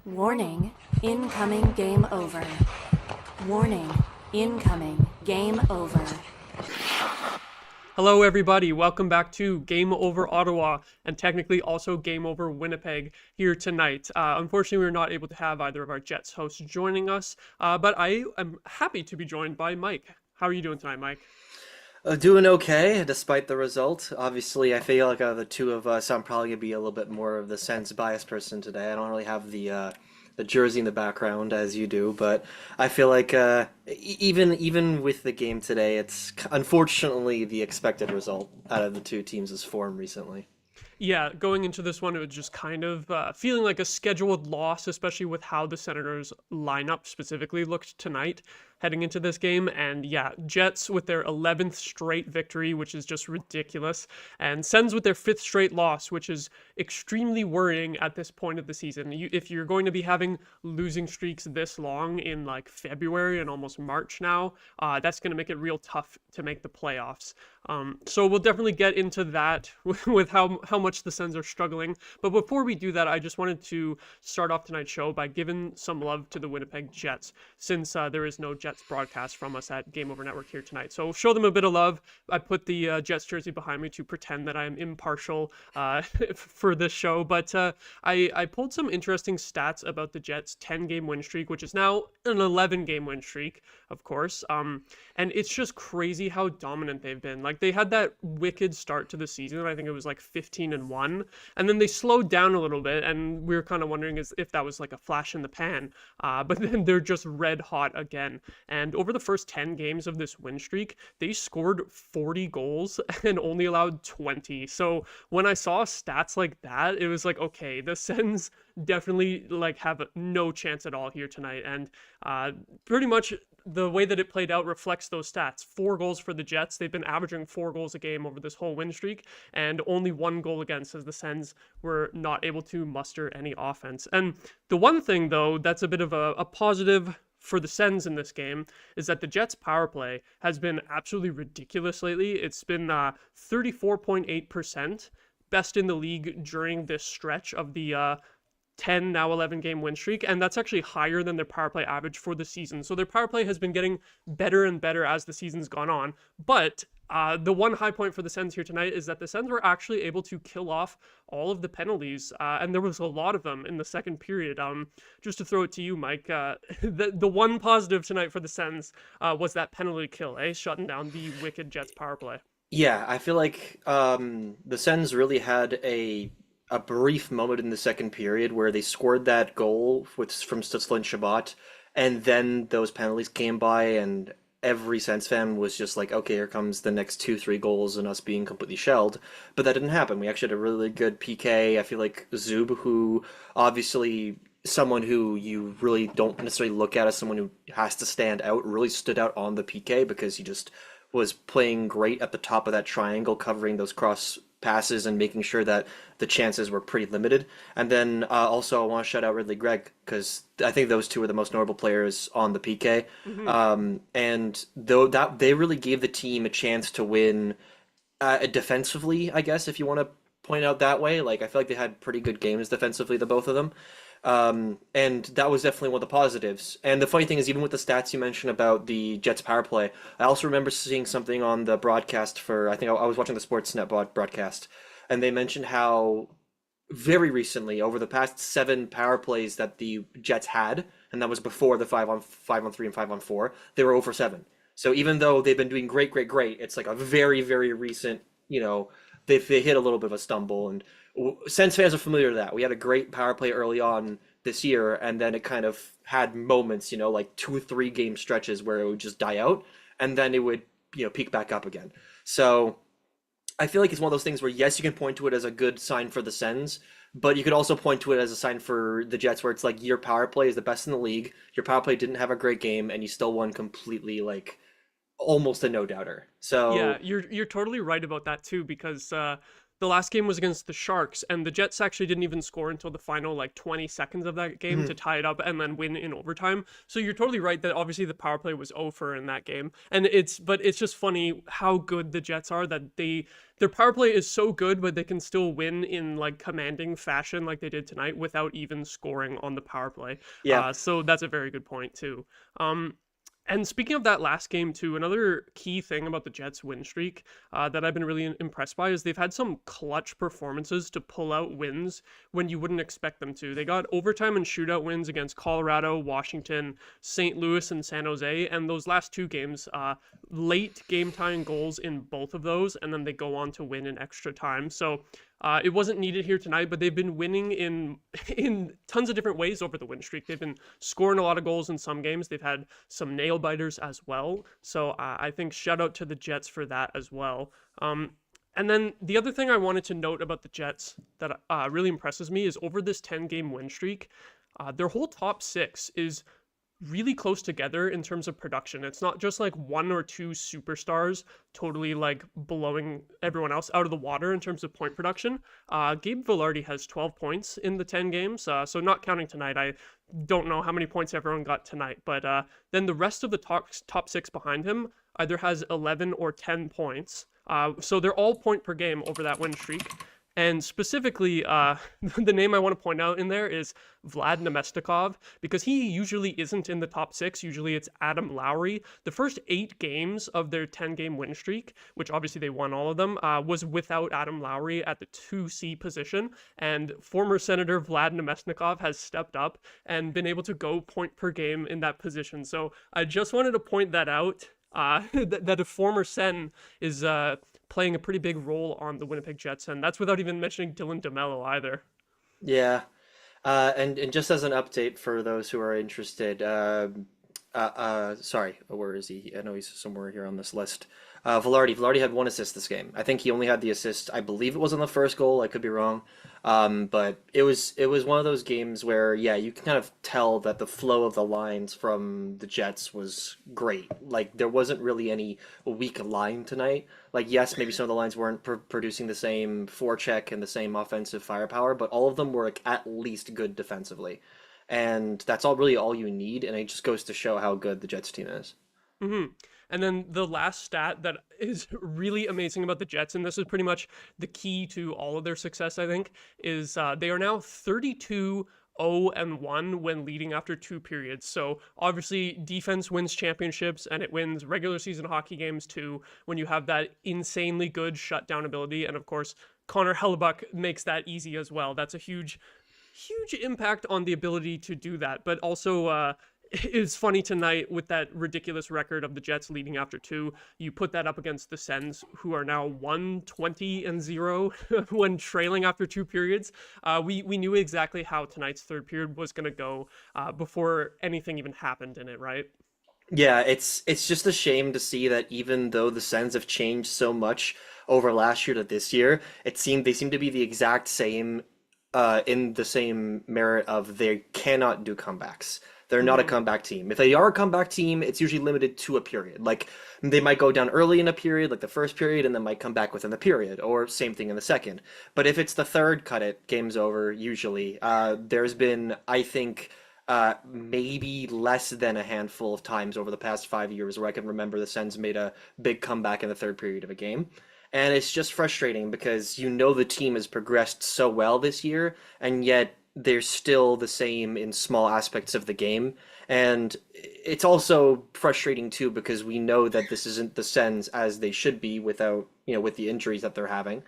Warning, incoming game over. Warning, incoming game over. Hello everybody, welcome back to Game Over Ottawa, and technically also Game Over Winnipeg here tonight. Unfortunately, we were not able to have either of our Jets hosts joining us, but I am happy to be joined by Mike. How are you doing tonight, Mike? Doing okay, despite the result. Obviously, I feel like out of the two of us, I'm probably gonna be a little bit more of the Sens biased person today. I don't really have the jersey in the background as you do, but I feel like even with the game today, it's unfortunately the expected result out of the two teams' form recently. Yeah, going into this one, it was just kind of feeling like a scheduled loss, especially with how the Senators lineup specifically looked tonight heading into this game. And yeah, Jets with their 11th straight victory, which is just ridiculous, and Sens with their 5th straight loss, which is extremely worrying at this point of the season. If you're going to be having losing streaks this long in like February and almost March now, that's going to make it real tough to make the playoffs. So we'll definitely get into that with how much the Sens are struggling. But before we do that, I just wanted to start off tonight's show by giving some love to the Winnipeg Jets, since there is no Jets broadcast from us at Game Over Network here tonight. So show them a bit of love. I put the Jets jersey behind me to pretend that I am impartial for this show. But I pulled some interesting stats about the Jets' 10-game win streak, which is now an 11-game win streak, of course. And it's just crazy how dominant they've been. Like, they had that wicked start to the season. I think it was like 15-1, and then they slowed down a little bit, and we were kind of wondering if that was like a flash in the pan. But then they're just red hot again. And over the first 10 games of this win streak, they scored 40 goals and only allowed 20. So when I saw stats like that, it was like, okay, the Sens definitely like have no chance at all here tonight. And pretty much the way that it played out reflects those stats. 4 goals for the Jets. They've been averaging 4 goals a game over this whole win streak, and only 1 goal against, as the Sens were not able to muster any offense. And the one thing, though, that's a bit of a positive for the Sens in this game is that the Jets' power play has been absolutely ridiculous lately. It's been 34.8%, best in the league during this stretch of the 10, now 11 game win streak, and that's actually higher than their power play average for the season. So their power play has been getting better and better as the season's gone on. But the one high point for the Sens here tonight is that the Sens were actually able to kill off all of the penalties, and there was a lot of them in the second period. Just to throw it to you, Mike, the one positive tonight for the Sens was that penalty kill, shutting down the wicked Jets power play. Yeah, I feel like the Sens really had a brief moment in the second period where they scored that goal from Stutzla and Shabbat, and then those penalties came by, and every Sens fan was just like, okay, here comes the next 2, 3 goals and us being completely shelled. But that didn't happen. We actually had a really good PK. I feel like Zub, who obviously someone who you really don't necessarily look at as someone who has to stand out, really stood out on the PK because he just was playing great at the top of that triangle, covering those cross passes and making sure that the chances were pretty limited. And then also I want to shout out Ridley Gregg because I think those two are the most notable players on the PK. And though that they really gave the team a chance to win defensively, I guess, if you want to point out that way. Like, I feel like they had pretty good games defensively, the both of them. And that was definitely one of the positives. And the funny thing is, even with the stats you mentioned about the Jets power play, I also remember seeing something on the broadcast for, I think I was watching the Sportsnet broadcast, and they mentioned how very recently, over the past 7 power plays that the Jets had, and that was before the 5-on-3 and 5-on-4, they were over 7. So even though they've been doing great, it's like a very, very recent, they hit a little bit of a stumble. And Sens fans are familiar to that. We had a great power play early on this year, and then it kind of had moments, like 2 or 3 game stretches where it would just die out, and then it would, peak back up again. So I feel like it's one of those things where, yes, you can point to it as a good sign for the Sens, but you could also point to it as a sign for the Jets where it's like your power play is the best in the league, your power play didn't have a great game, and you still won completely, like, almost a no-doubter. So Yeah, you're totally right about that too, because the last game was against the Sharks, and the Jets actually didn't even score until the final like 20 seconds of that game to tie it up and then win in overtime. So you're totally right that obviously the power play was over in that game. And it's just funny how good the Jets are, that their power play is so good, but they can still win in like commanding fashion like they did tonight without even scoring on the power play. Yeah. So that's a very good point too. And speaking of that last game too, another key thing about the Jets' win streak that I've been really impressed by is they've had some clutch performances to pull out wins when you wouldn't expect them to. They got overtime and shootout wins against Colorado, Washington, St. Louis, and San Jose, and those last two games, late game-tying goals in both of those, and then they go on to win in extra time. So it wasn't needed here tonight, but they've been winning in tons of different ways over the win streak. They've been scoring a lot of goals in some games. They've had some nail biters as well. So I think shout out to the Jets for that as well. And then the other thing I wanted to note about the Jets that really impresses me is over this 10-game win streak, their whole top six is really close together in terms of production. It's not just like one or two superstars totally like blowing everyone else out of the water in terms of point production. Gabe Vilardi has 12 points in the 10 games, so not counting tonight. I don't know how many points everyone got tonight, but then the rest of the top six behind him either has 11 or 10 points. So they're all point per game over that win streak. And specifically, the name I want to point out in there is Vlad Nemestikov, because he usually isn't in the top six. Usually it's Adam Lowry. The first 8 games of their 10-game win streak, which obviously they won all of them, was without Adam Lowry at the 2C position. And former Senator Vlad Nemestikov has stepped up and been able to go point per game in that position. So I just wanted to point that out, that a former Sen is playing a pretty big role on the Winnipeg Jets, and that's without even mentioning Dylan DeMello either. Yeah. And just as an update for those who are interested, sorry, where is he? I know he's somewhere here on this list. Velarde had 1 assist this game. I think he only had the assist. I believe it was on the first goal. I could be wrong. But it was one of those games where, yeah, you can kind of tell that the flow of the lines from the Jets was great. Like, there wasn't really any weak line tonight. Like, yes, maybe some of the lines weren't producing the same forecheck and the same offensive firepower, but all of them were like, at least good defensively. And that's really all you need, and it just goes to show how good the Jets team is. Mm-hmm. And then the last stat that is really amazing about the Jets, and this is pretty much the key to all of their success, I think, is they are now 32-0-1 when leading after 2 periods. So obviously defense wins championships, and it wins regular season hockey games too when you have that insanely good shutdown ability. And of course, Connor Hellebuck makes that easy as well. That's a huge impact on the ability to do that. But also, it's funny tonight with that ridiculous record of the Jets leading after 2. You put that up against the Sens, who are now 1-20-0 when trailing after 2 periods. We knew exactly how tonight's third period was going to go before anything even happened in it, right? Yeah, it's just a shame to see that even though the Sens have changed so much over last year to this year, they seem to be the exact same in the same merit of they cannot do comebacks. They're not a comeback team. If they are a comeback team, it's usually limited to a period. Like, they might go down early in a period, like the first period, and then might come back within the period, or same thing in the second. But if it's the third, cut it, game's over, usually. There's been, I think, maybe less than a handful of times over the past 5 years where I can remember the Sens made a big comeback in the third period of a game. And it's just frustrating because the team has progressed so well this year, and yet they're still the same in small aspects of the game. And it's also frustrating too because we know that this isn't the Sens as they should be with the injuries that they're having.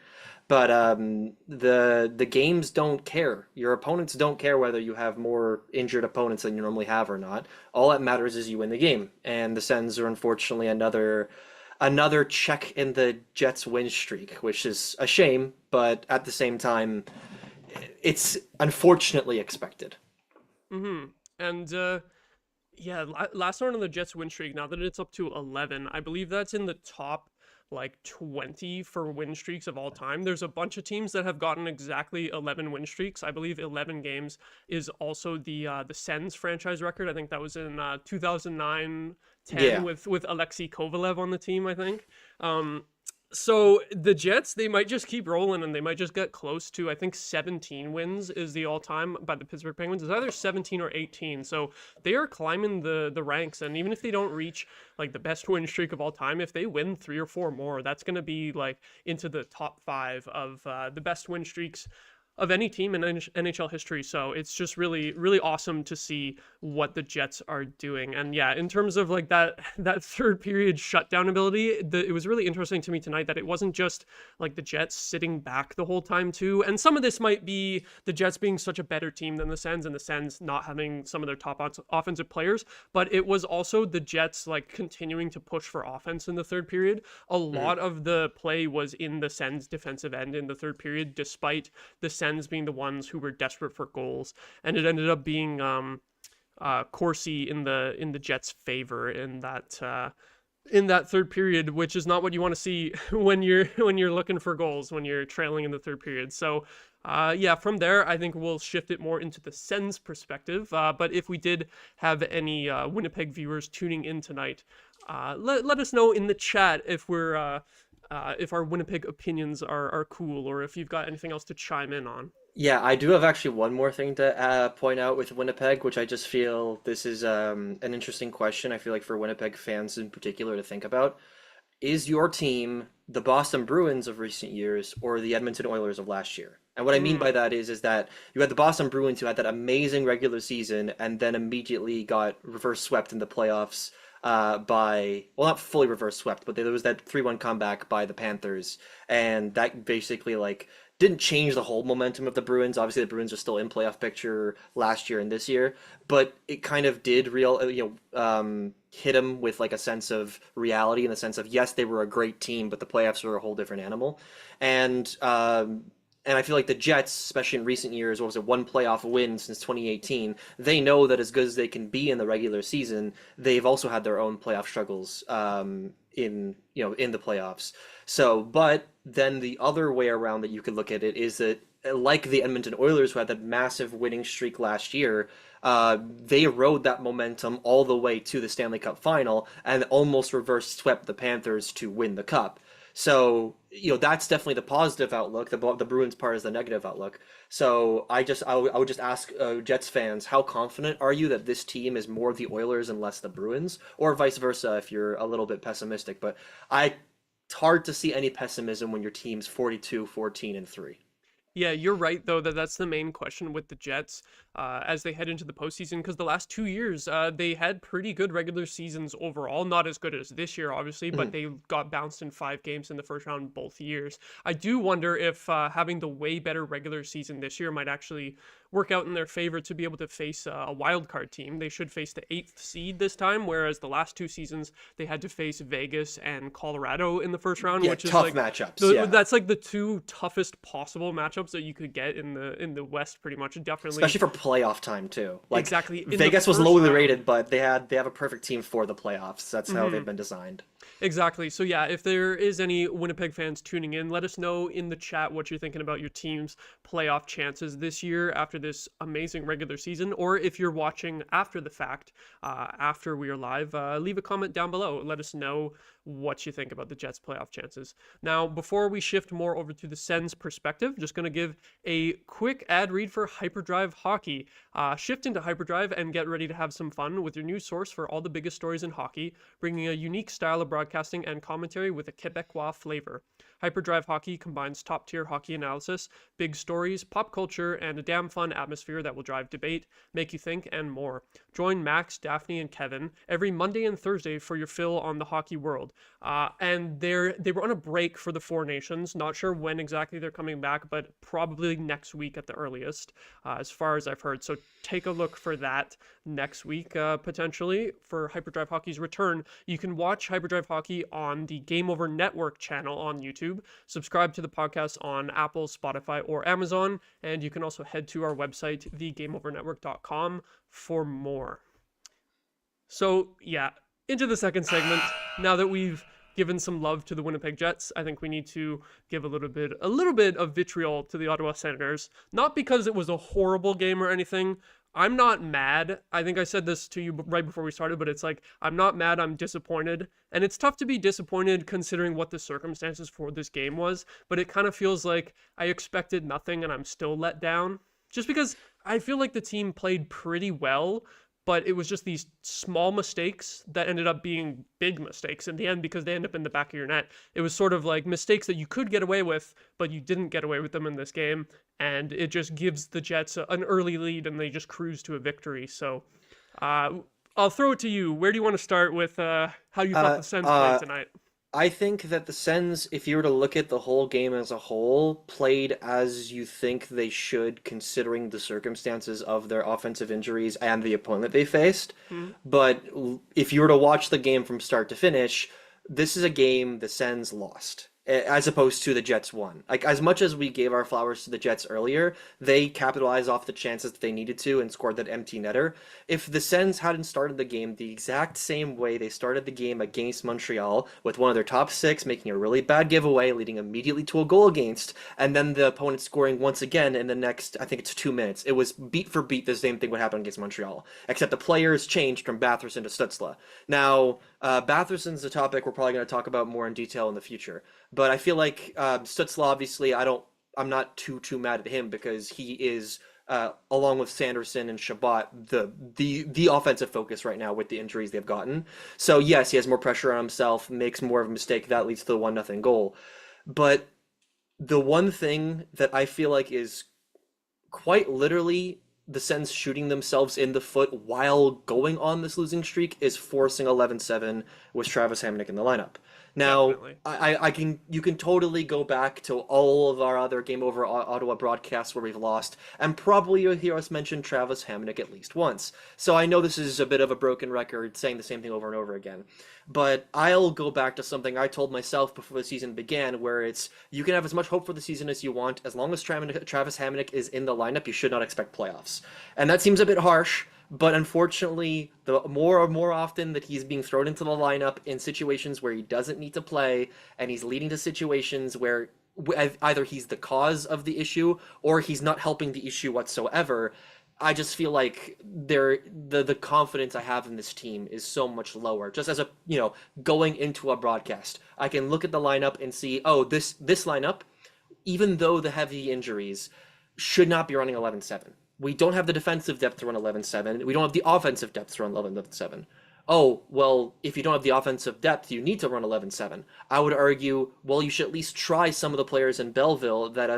But the games don't care. Your opponents don't care whether you have more injured opponents than you normally have or not. All that matters is you win the game. And the Sens are unfortunately another check in the Jets' win streak, which is a shame, but at the same time, it's unfortunately expected. Mm-hmm. And last one on the Jets win streak, now that it's up to 11, I believe that's in the top like 20 for win streaks of all time. There's a bunch of teams that have gotten exactly 11 win streaks. I believe 11 games is also the Sens franchise record. I think that was in 2009-10 with Alexei Kovalev on the team, I think. So the Jets, they might just keep rolling and they might just get close to, I think 17 wins is the all-time by the Pittsburgh Penguins. It's either 17 or 18. So they are climbing the ranks. And even if they don't reach like the best win streak of all time, if they win 3 or 4 more, that's going to be like into the top 5 of the best win streaks of any team in NHL history. So it's just really, really awesome to see what the Jets are doing. And yeah, in terms of like that third period shutdown ability, it was really interesting to me tonight that it wasn't just like the Jets sitting back the whole time too. And some of this might be the Jets being such a better team than the Sens and the Sens not having some of their top offensive players, but it was also the Jets like continuing to push for offense in the third period. A lot of the play was in the Sens defensive end in the third period, despite the Sens being the ones who were desperate for goals, and it ended up being Corsi in the Jets' favor in that third period, which is not what you want to see when you're looking for goals when you're trailing in the third period. So yeah, from there I think we'll shift it more into the Sens perspective. But if we did have any Winnipeg viewers tuning in tonight, let us know in the chat if if our Winnipeg opinions are cool, or if you've got anything else to chime in on. Yeah, I do have actually one more thing to point out with Winnipeg, which I just feel this is an interesting question. I feel like for Winnipeg fans in particular to think about. Is your team the Boston Bruins of recent years or the Edmonton Oilers of last year? And what I mean by that is that you had the Boston Bruins who had that amazing regular season and then immediately got reverse swept in the playoffs by, well, not fully reverse swept, but there was that 3-1 comeback by the Panthers, and that basically like didn't change the whole momentum of the Bruins. Obviously, the Bruins are still in playoff picture last year and this year, but it kind of did hit them with like a sense of reality in the sense of, yes, they were a great team, but the playoffs were a whole different animal. And I feel like the Jets, especially in recent years, what was it, one playoff win since 2018, they know that as good as they can be in the regular season, they've also had their own playoff struggles in the playoffs. So, but then the other way around that you could look at it is that, like the Edmonton Oilers, who had that massive winning streak last year, they rode that momentum all the way to the Stanley Cup final and almost reverse swept the Panthers to win the cup. So, that's definitely the positive outlook. The Bruins part is the negative outlook. So I would just ask Jets fans, how confident are you that this team is more the Oilers and less the Bruins, or vice versa if you're a little bit pessimistic? But it's hard to see any pessimism when your team's 42-14-3. Yeah, you're right, though, that's the main question with the Jets as they head into the postseason, because the last 2 years, they had pretty good regular seasons overall. Not as good as this year, obviously, but they got bounced in 5 games in the first round both years. I do wonder if having the way better regular season this year might actually work out in their favor to be able to face a wild card team. They should face the 8th seed this time, whereas the last 2 seasons they had to face Vegas and Colorado in the first round, which is tough like matchups. That's like the 2 toughest possible matchups that you could get in the West, pretty much. Definitely, especially for playoff time too. Like, exactly. Vegas was lowly rated, but they have a perfect team for the playoffs. That's how they've been designed. Exactly. So yeah, if there is any Winnipeg fans tuning in, let us know in the chat what you're thinking about your team's playoff chances this year after this amazing regular season, or if you're watching after the fact, after we are live, leave a comment down below. Let us know what you think about the Jets' playoff chances. Now, before we shift more over to the Sens perspective, just going to give a quick ad read for Hyperdrive Hockey. Shift into Hyperdrive and get ready to have some fun with your new source for all the biggest stories in hockey, bringing a unique style of broadcasting and commentary with a Quebecois flavor. Hyperdrive Hockey combines top-tier hockey analysis, big stories, pop culture, and a damn fun atmosphere that will drive debate, make you think, and more. Join Max, Daphne, and Kevin every Monday and Thursday for your fill on the hockey world. And they were on a break for the Four Nations. Not sure when exactly they're coming back, but probably next week at the earliest, as far as I've heard. So take a look for that next week, potentially, for Hyperdrive Hockey's return. You can watch Hyperdrive Hockey on the Game Over Network channel on YouTube. Subscribe to the podcast on Apple, Spotify, or Amazon. And you can also head to our website, thegameovernetwork.com, for more. So, yeah, into the second segment. Now that we've given some love to the Winnipeg Jets, I think we need to give a little bit of vitriol to the Ottawa Senators. Not because it was a horrible game or anything, I'm not mad. I think I said this to you right before we started, but it's like, I'm not mad, I'm disappointed. And it's tough to be disappointed considering what the circumstances for this game was, but it kind of feels like I expected nothing and I'm still let down. Just because I feel like the team played pretty well, but it was just these small mistakes that ended up being big mistakes in the end because they end up in the back of your net. It was sort of like mistakes that you could get away with, but you didn't get away with them in this game, and it just gives the Jets an early lead and they just cruise to a victory. So I'll throw it to you. Where do you want to start with how you thought the Sens played tonight? I think that the Sens, if you were to look at the whole game as a whole, played as you think they should, considering the circumstances of their offensive injuries and the opponent they faced. But if you were to watch the game from start to finish, this is a game the Sens lost, as opposed to the Jets won. Like, as much as we gave our flowers to the Jets earlier, they capitalized off the chances that they needed to and scored that empty netter. If the Sens hadn't started the game the exact same way they started the game against Montreal, with one of their top six making a really bad giveaway, leading immediately to a goal against, and then the opponent scoring once again in the next, I think it's 2 minutes, it was beat for beat the same thing would happen against Montreal, except the players changed from Batherson to Stützle. Now, Batherson's a topic we're probably going to talk about more in detail in the future. But I feel like Stützle, obviously, I'm not too mad at him because he is, along with Sanderson and Chabot, the offensive focus right now with the injuries they've gotten. So yes, he has more pressure on himself, makes more of a mistake, that leads to the 1-0 goal. But the one thing that I feel like is quite literally the Sens shooting themselves in the foot while going on this losing streak is forcing 11-7 with Travis Hamonic in the lineup. Now, you can totally go back to all of our other Game Over Ottawa broadcasts where we've lost, and probably you'll hear us mention Travis Hamonic at least once. So I know this is a bit of a broken record, saying the same thing over and over again. But I'll go back to something I told myself before the season began, where it's, you can have as much hope for the season as you want. As long as Travis Hamonic is in the lineup, you should not expect playoffs. And that seems a bit harsh, but unfortunately, the more often that he's being thrown into the lineup in situations where he doesn't need to play, and he's leading to situations where either he's the cause of the issue or he's not helping the issue whatsoever, I just feel like the confidence I have in this team is so much lower. Just as going into a broadcast, I can look at the lineup and see, oh, this lineup, even though the heavy injuries, should not be running 11-7. We don't have the defensive depth to run 11-7. We don't have the offensive depth to run 11-7. Oh, well, if you don't have the offensive depth, you need to run 11-7. I would argue, well, you should at least try some of the players in Belleville that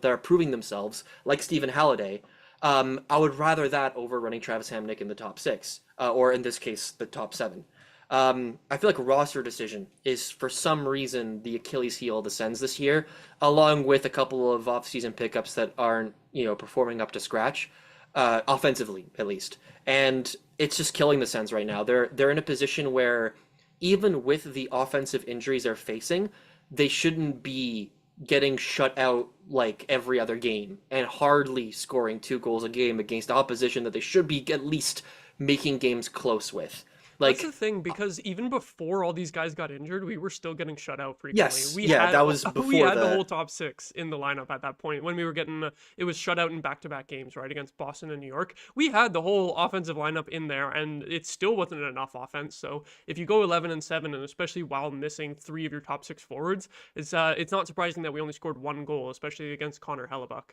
are proving themselves, like Stephen Halliday. I would rather that over running Travis Hamonic in the top six, or in this case, the top seven. I feel like roster decision is, for some reason, the Achilles heel of the Sens this year, along with a couple of offseason pickups that aren't, performing up to scratch, offensively at least. And it's just killing the Sens right now. They're in a position where, even with the offensive injuries they're facing, they shouldn't be getting shut out like every other game and hardly scoring 2 goals a game against opposition that they should be at least making games close with. Like, that's the thing, because even before all these guys got injured, we were still getting shut out frequently. Yes, that was before we had the whole top six in the lineup at that point when we were getting it was shut out in back-to-back games, right, against Boston and New York. We had the whole offensive lineup in there, and it still wasn't enough offense. So if you go 11-7, and especially while missing 3 of your top 6 forwards, it's not surprising that we only scored 1 goal, especially against Connor Hellebuck.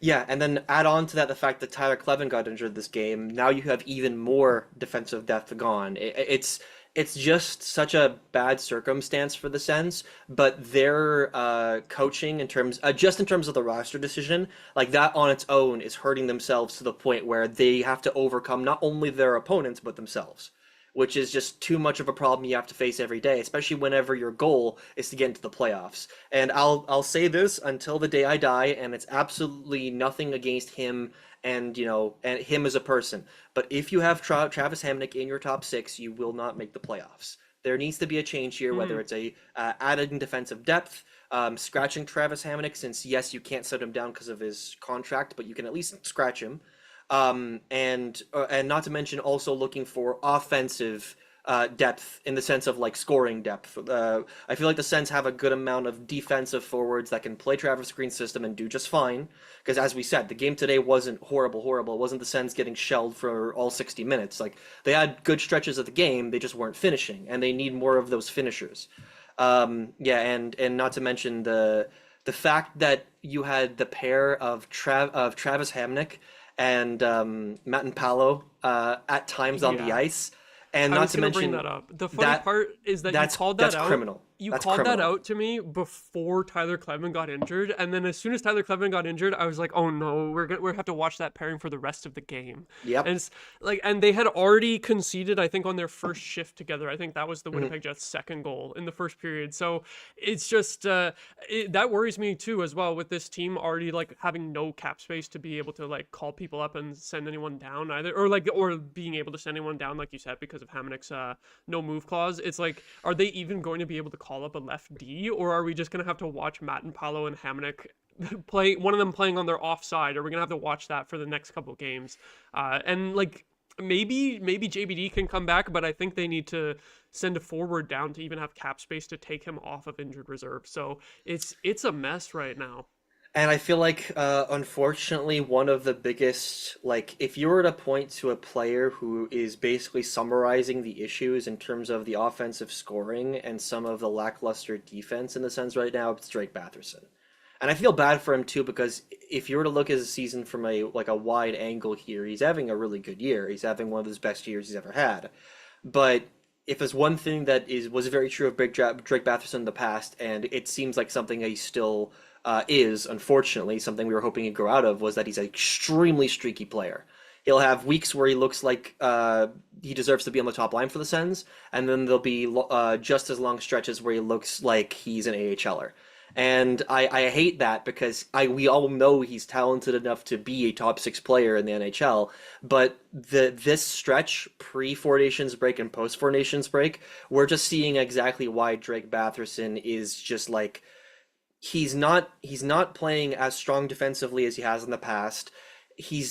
Yeah, and then add on to that the fact that Tyler Clevin got injured this game. Now you have even more defensive depth gone. It's just such a bad circumstance for the Sens, but their coaching in terms of the roster decision, like that on its own is hurting themselves to the point where they have to overcome not only their opponents but themselves, which is just too much of a problem you have to face every day, especially whenever your goal is to get into the playoffs. And I'll say this until the day I die, and it's absolutely nothing against him and him as a person. But if you have Travis Hamonic in your top 6, you will not make the playoffs. There needs to be a change here, whether it's a added defensive depth, scratching Travis Hamonic, since yes, you can't set him down because of his contract, but you can at least scratch him. And not to mention also looking for offensive depth in the sense of like scoring depth. I feel like the Sens have a good amount of defensive forwards that can play Travis Green's system and do just fine. Because as we said, the game today wasn't horrible. It wasn't the Sens getting shelled for all 60 minutes. Like they had good stretches of the game, they just weren't finishing, and they need more of those finishers. Yeah, and not to mention the fact that you had the pair of Travis Hamonic and Matt Palo at times on the ice. And I not was to gonna mention bring that up. The funny part is that you called that that's out. criminal. You That's called that criminal. out to me before Tyler Kleven got injured, and then as soon as Tyler Kleven got injured, I was like, "Oh no, we're gonna have to watch that pairing for the rest of the game." Yep. And it's like, and they had already conceded, I think, on their first shift together. I think that was the Winnipeg Jets' second goal in the first period. So it's just that worries me too as well, with this team already like having no cap space to be able to like call people up and send anyone down either, or being able to send anyone down, like you said, because of Hamonic's no move clause. It's like, are they even going to be able to call up a left D? Or are we just gonna have to watch Matt and Paolo and Hamonic play, one of them playing on their offside? Are we gonna have to watch that for the next couple of games? And like maybe JBD can come back, but I think they need to send a forward down to even have cap space to take him off of injured reserve. So it's a mess right now. And I feel like, unfortunately, one of the biggest, like, if you were to point to a player who is basically summarizing the issues in terms of the offensive scoring and some of the lackluster defense in the Sens right now, it's Drake Batherson. And I feel bad for him too, because if you were to look at his season from a wide angle here, he's having a really good year. He's having one of his best years he's ever had. But if there's one thing that was very true of Drake Batherson in the past, and it seems like something that he still is, unfortunately, something we were hoping he'd grow out of, was that he's an extremely streaky player. He'll have weeks where he looks like he deserves to be on the top line for the Sens, and then there'll be just as long stretches where he looks like he's an AHLer. And I hate that, because we all know he's talented enough to be a top 6 player in the NHL, but this stretch pre-Four Nations break and post-Four Nations break, we're just seeing exactly why Drake Batherson is just like, he's not playing as strong defensively as he has in the past. He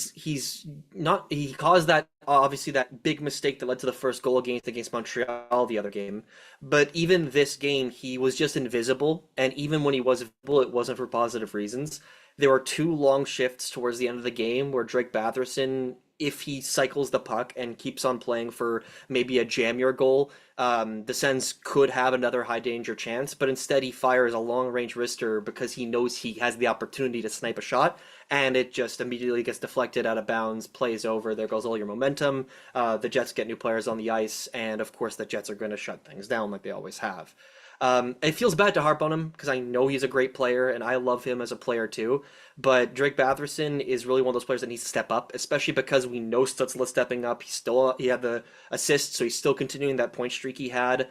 caused that, obviously, that big mistake that led to the first goal against Montreal the other game. But even this game, he was just invisible, and even when he was visible, it wasn't for positive reasons. There were 2 long shifts towards the end of the game where Drake Batherson, if he cycles the puck and keeps on playing for maybe a jam your goal, the Sens could have another high danger chance, but instead he fires a long range wrister because he knows he has the opportunity to snipe a shot, and it just immediately gets deflected out of bounds, plays over, there goes all your momentum. The Jets get new players on the ice, and of course the Jets are going to shut things down like they always have. It feels bad to harp on him, because I know he's a great player and I love him as a player too. But Drake Batherson is really one of those players that needs to step up, especially because we know Stützle stepping up. He had the assist, so he's still continuing that point streak he had.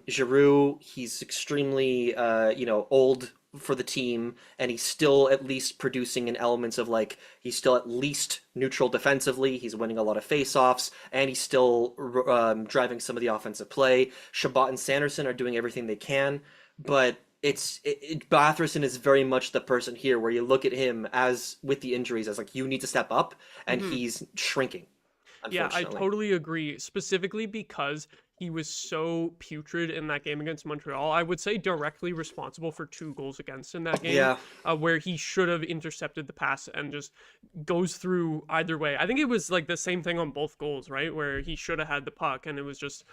Giroux, he's extremely old for the team, and he's still at least producing in elements of, like, he's still at least neutral defensively, he's winning a lot of face-offs, and he's still driving some of the offensive play. Chabot and Sanderson are doing everything they can, but Batherson is very much the person here where you look at him, as with the injuries, as like, you need to step up, and he's shrinking. Yeah, I totally agree, specifically because he was so putrid in that game against Montreal. I would say directly responsible for 2 goals against in that game, where he should have intercepted the pass and just goes through either way. I think it was like the same thing on both goals, right? Where he should have had the puck and it was just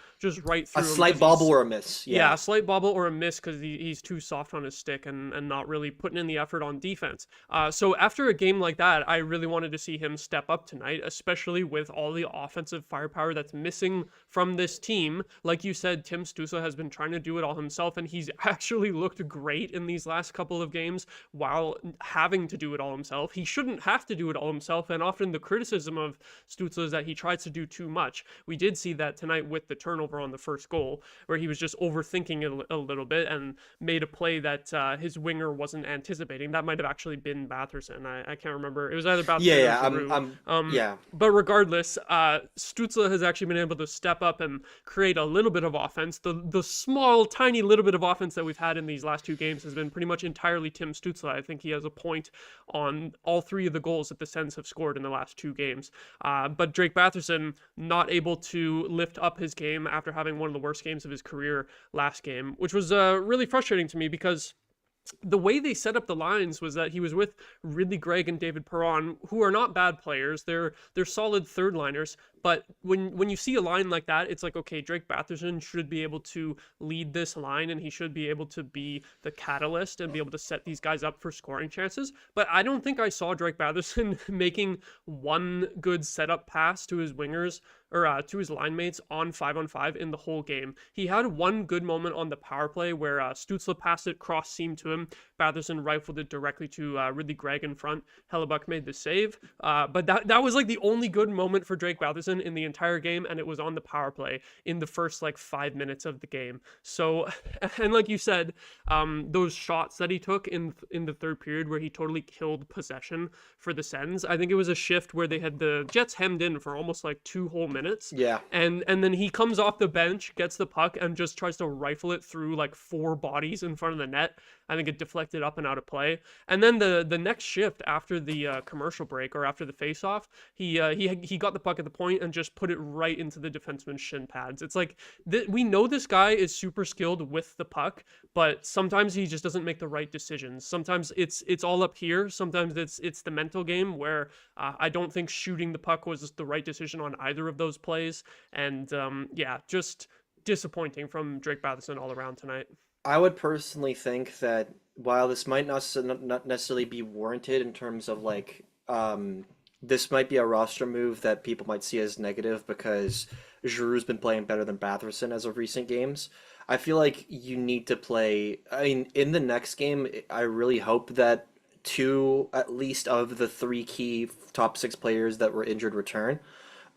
right through a him, slight bobble or a miss. Yeah, a slight bobble or a miss because he's too soft on his stick and not really putting in the effort on defense. So after a game like that, I really wanted to see him step up tonight, especially with all the offensive firepower that's missing from this team. Like you said, Tim Stützle has been trying to do it all himself, and he's actually looked great in these last couple of games while having to do it all himself. He shouldn't have to do it all himself, and often the criticism of Stützle is that he tries to do too much. We did see that tonight with the turnover on the first goal, where he was just overthinking it a little bit and made a play that his winger wasn't anticipating. That might have actually been Batherson. I can't remember. It was either Batherson or Giroux. But regardless, Stützle has actually been able to step up and create generate a little bit of offense. The small, tiny little bit of offense that we've had in these last 2 games has been pretty much entirely Tim Stützle. I think he has a point on all 3 of the goals that the Sens have scored in the last 2 games. But Drake Batherson not able to lift up his game after having one of the worst games of his career last game, which was really frustrating to me because the way they set up the lines was that he was with Ridley Gregg and David Perron, who are not bad players. They're solid third liners. But when you see a line like that, it's like, okay, Drake Batherson should be able to lead this line, and he should be able to be the catalyst and be able to set these guys up for scoring chances. But I don't think I saw Drake Batherson making one good setup pass to his wingers or to his line mates on 5-on-5 in the whole game. He had one good moment on the power play where Stützle passed it cross seam to him. Batherson rifled it directly to Ridley Gregg in front. Hellebuck made the save. But that was like the only good moment for Drake Batherson in the entire game, and it was on the power play in the first like 5 minutes of the game. So, and like you said, those shots that he took in the third period where he totally killed possession for the Sens, I think it was a shift where they had the Jets hemmed in for almost like 2 whole minutes. Yeah. And then he comes off the bench, gets the puck, and just tries to rifle it through like 4 bodies in front of the net. I think it deflected up and out of play. And then the next shift after the commercial break or after the face-off, he got the puck at the point and just put it right into the defenseman's shin pads. It's like we know this guy is super skilled with the puck, but sometimes he just doesn't make the right decisions. Sometimes it's all up here. Sometimes it's the mental game where I don't think shooting the puck was the right decision on either of those plays. And just disappointing from Drake Batherson all around tonight. I would personally think that while this might not necessarily be warranted in terms of like this might be a roster move that people might see as negative because Giroux's been playing better than Batherson as of recent games. I feel like you need to play. I mean, in the next game, I really hope that 2 at least of the 3 key top 6 players that were injured return.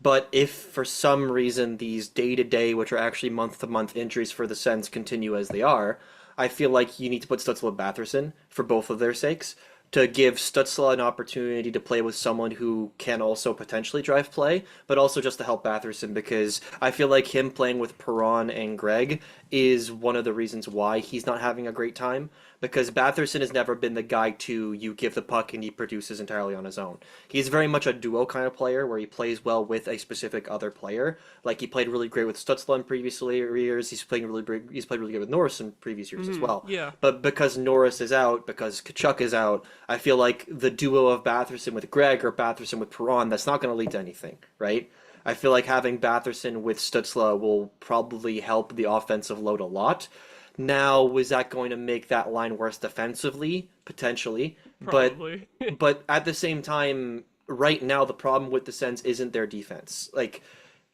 But if for some reason these day-to-day, which are actually month-to-month injuries for the Sens continue as they are, I feel like you need to put Stützle and Batherson for both of their sakes to give Stützle an opportunity to play with someone who can also potentially drive play, but also just to help Batherson because I feel like him playing with Perron and Gregg is one of the reasons why he's not having a great time, because Batherson has never been the guy to you give the puck and he produces entirely on his own. He's very much a duo kind of player where he plays well with a specific other player. Like he played really great with Stützle in previous years. He's played really good with Norris in previous years as well. Yeah. But because Norris is out, because Tkachuk is out, I feel like the duo of Batherson with Gregg or Batherson with Perron, that's not going to lead to anything, right? I feel like having Batherson with Stützle will probably help the offensive load a lot. Now, was that going to make that line worse defensively? Potentially. Probably. But at the same time, right now, the problem with the Sens isn't their defense. Like,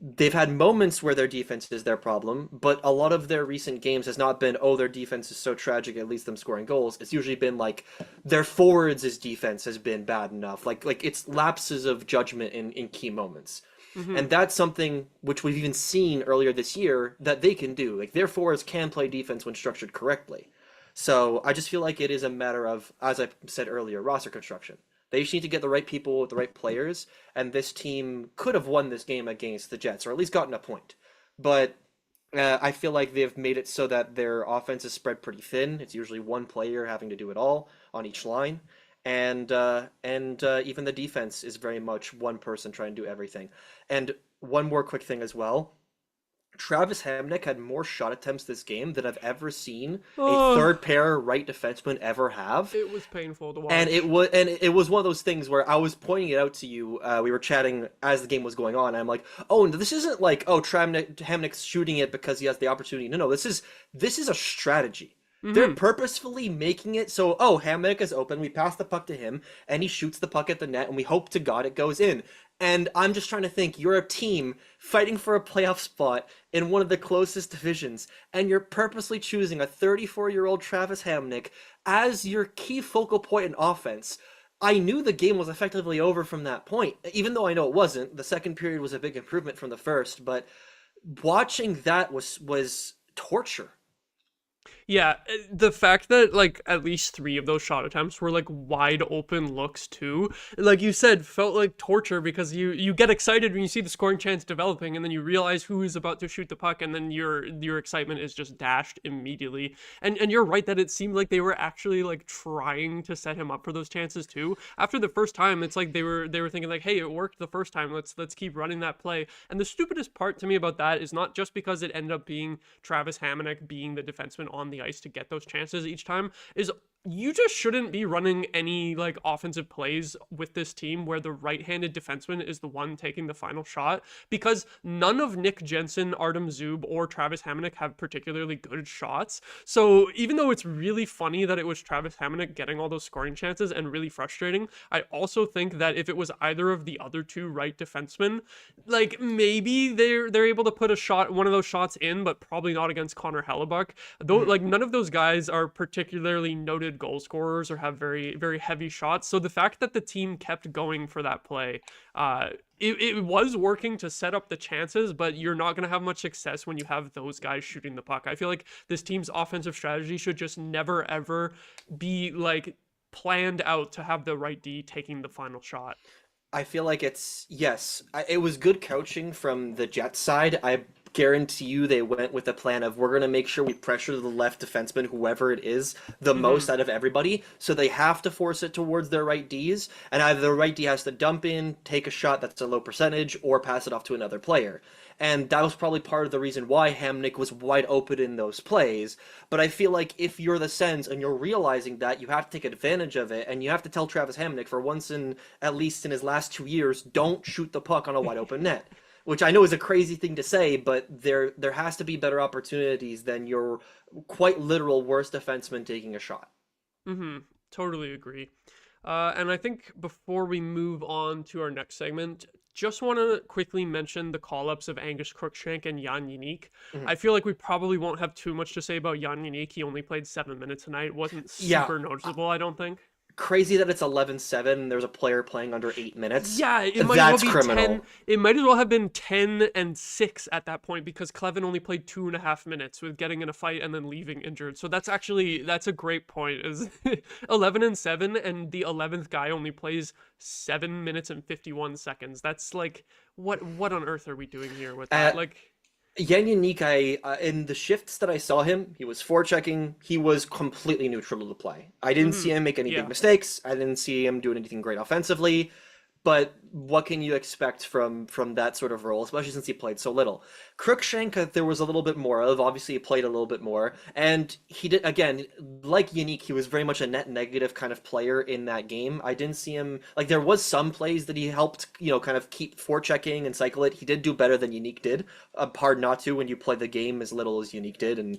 they've had moments where their defense is their problem, but a lot of their recent games has not been, oh, their defense is so tragic, it leads them scoring goals. It's usually been like their forwards' defense has been bad enough. Like it's lapses of judgment in key moments. Mm-hmm. And that's something which we've even seen earlier this year that they can do. Like their forwards can play defense when structured correctly. So I just feel like it is a matter of, as I said earlier, roster construction. They just need to get the right people with the right players, and this team could have won this game against the Jets, or at least gotten a point. But I feel like they've made it so that their offense is spread pretty thin. It's usually one player having to do it all on each line. And even the defense is very much one person trying to do everything. And one more quick thing as well. Travis Hamonic had more shot attempts this game than I've ever seen a third pair right defenseman ever have. It was painful to watch. And it was one of those things where I was pointing it out to you. We were chatting as the game was going on. And I'm like, oh, this isn't like, oh, Hamonic's shooting it because he has the opportunity. No, this is a strategy. Mm-hmm. They're purposefully making it so, oh, Hamonic is open, we pass the puck to him, and he shoots the puck at the net, and we hope to God it goes in. And I'm just trying to think, you're a team fighting for a playoff spot in one of the closest divisions, and you're purposely choosing a 34-year-old Travis Hamonic as your key focal point in offense. I knew the game was effectively over from that point, even though I know it wasn't. The second period was a big improvement from the first, but watching that was torture. Yeah, the fact that like at least three of those shot attempts were like wide open looks too, like you said, felt like torture because you get excited when you see the scoring chance developing, and then you realize who is about to shoot the puck, and then your excitement is just dashed immediately. And you're right that it seemed like they were actually like trying to set him up for those chances too. After the first time, it's like they were thinking like, hey, it worked the first time. Let's keep running that play. And the stupidest part to me about that is not just because it ended up being Travis Hamonic being the defenseman on the ice to get those chances each time, is you just shouldn't be running any like offensive plays with this team where the right-handed defenseman is the one taking the final shot, because none of Nick Jensen, Artem Zub, or Travis Hamonic have particularly good shots. So even though it's really funny that it was Travis Hamonic getting all those scoring chances and really frustrating, I also think that if it was either of the other two right defensemen, like maybe they're able to put one of those shots in, but probably not against Connor Hellebuck. Though like none of those guys are particularly noted goal scorers or have very, very heavy shots. So the fact that the team kept going for that play, it was working to set up the chances, but you're not going to have much success when you have those guys shooting the puck. I feel like this team's offensive strategy should just never, ever be like planned out to have the right D taking the final shot. I feel like it was good coaching from the Jets side. I guarantee you they went with a plan of, we're going to make sure we pressure the left defenseman, whoever it is, the most out of everybody. So they have to force it towards their right Ds, and either the right D has to dump in, take a shot that's a low percentage, or pass it off to another player. And that was probably part of the reason why Hamnick was wide open in those plays. But I feel like if you're the Sens and you're realizing that, you have to take advantage of it, and you have to tell Travis Hamnick, for once in, at least in his last 2 years, don't shoot the puck on a wide open net. Which I know is a crazy thing to say, but there has to be better opportunities than your quite literal worst defenseman taking a shot. Totally agree. And I think before we move on to our next segment, just want to quickly mention the call-ups of Angus Crookshank and Jan Jenik. I feel like we probably won't have too much to say about Jan Jenik. He only played 7 minutes tonight. Wasn't super noticeable, I don't think. Crazy that it's 11-7. There's a player playing under 8 minutes. Yeah, it might That's as well be criminal. 10. It might as well have been 10-6 at that point, because Clevin only played 2.5 minutes with getting in a fight and then leaving injured. So that's a great point. Is 11-7, and the 11th guy only plays 7 minutes and 51 seconds. That's like, what on earth are we doing here with that? Jan Jenik, in the shifts that I saw him, he was forechecking. He was completely neutral to the play. I didn't see him make any big mistakes. I didn't see him doing anything great offensively. But what can you expect from that sort of role, especially since he played so little? Crookshank, there was a little bit more of. Obviously, he played a little bit more. And he did, again, like Jenik, he was very much a net negative kind of player in that game. I didn't see him, like, there was some plays that he helped, kind of keep forechecking and cycle it. He did do better than Jenik did. Hard not to when you play the game as little as Jenik did, and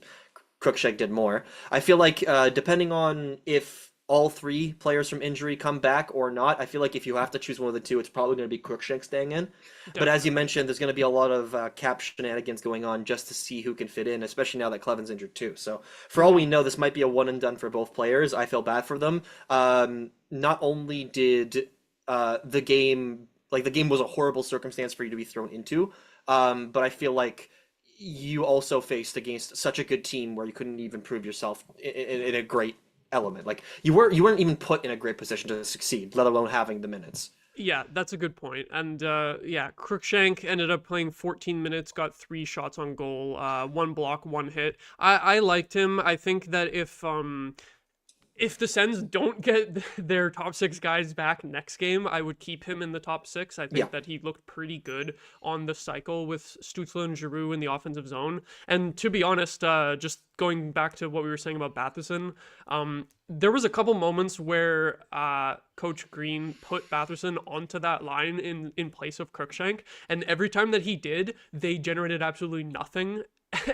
Crookshank did more. I feel like, depending on if all three players from injury come back or not, I feel like if you have to choose one of the two, it's probably going to be Crookshank staying in. Definitely. But as you mentioned, there's going to be a lot of cap shenanigans going on just to see who can fit in, especially now that Clevin's injured too. So for all we know, this might be a one and done for both players. I feel bad for them. Not only did the game was a horrible circumstance for you to be thrown into, but I feel like you also faced against such a good team where you couldn't even prove yourself in a great element. Like you weren't even put in a great position to succeed, let alone having the minutes. Yeah, that's a good point. And Crookshank ended up playing 14 minutes, got 3 shots on goal, 1 block, 1 hit. I liked him. I think that if the Sens don't get their top 6 guys back next game, I would keep him in the top 6. I think that he looked pretty good on the cycle with Stützle and Giroux in the offensive zone. And to be honest, just going back to what we were saying about Batherson, there was a couple moments where Coach Green put Batherson onto that line in place of Crookshank, and every time that he did, they generated absolutely nothing.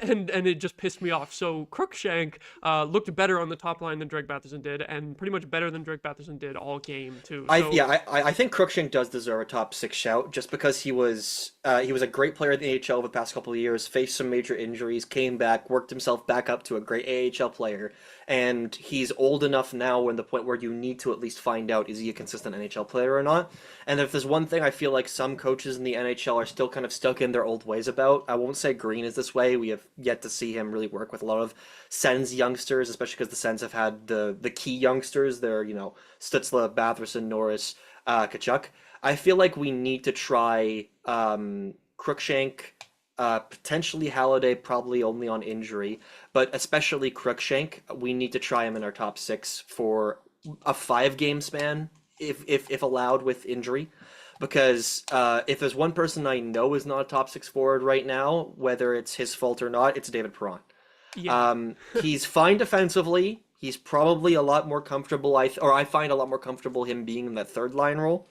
And it just pissed me off. So Crookshank looked better on the top line than Drake Batherson did, and pretty much better than Drake Batherson did all game too. I think Crookshank does deserve a top 6 shout, just because he was a great player in the AHL over the past couple of years, faced some major injuries, came back, worked himself back up to a great AHL player, and he's old enough now in the point where you need to at least find out, is he a consistent NHL player or not? And if there's one thing I feel like some coaches in the NHL are still kind of stuck in their old ways about, I won't say Green is this way. We have yet to see him really work with a lot of Sens youngsters, especially because the Sens have had the key youngsters. They're, Stützle, Batherson, Norris, Kachuk. I feel like we need to try Cruikshank, potentially Halliday, probably only on injury, but especially Cruikshank. We need to try him in our top six for a 5-game span, if allowed with injury. Because if there's one person I know is not a top six forward right now, whether it's his fault or not, it's David Perron. Yeah. He's fine defensively. He's probably a lot more comfortable, I find a lot more comfortable him being in that third line role.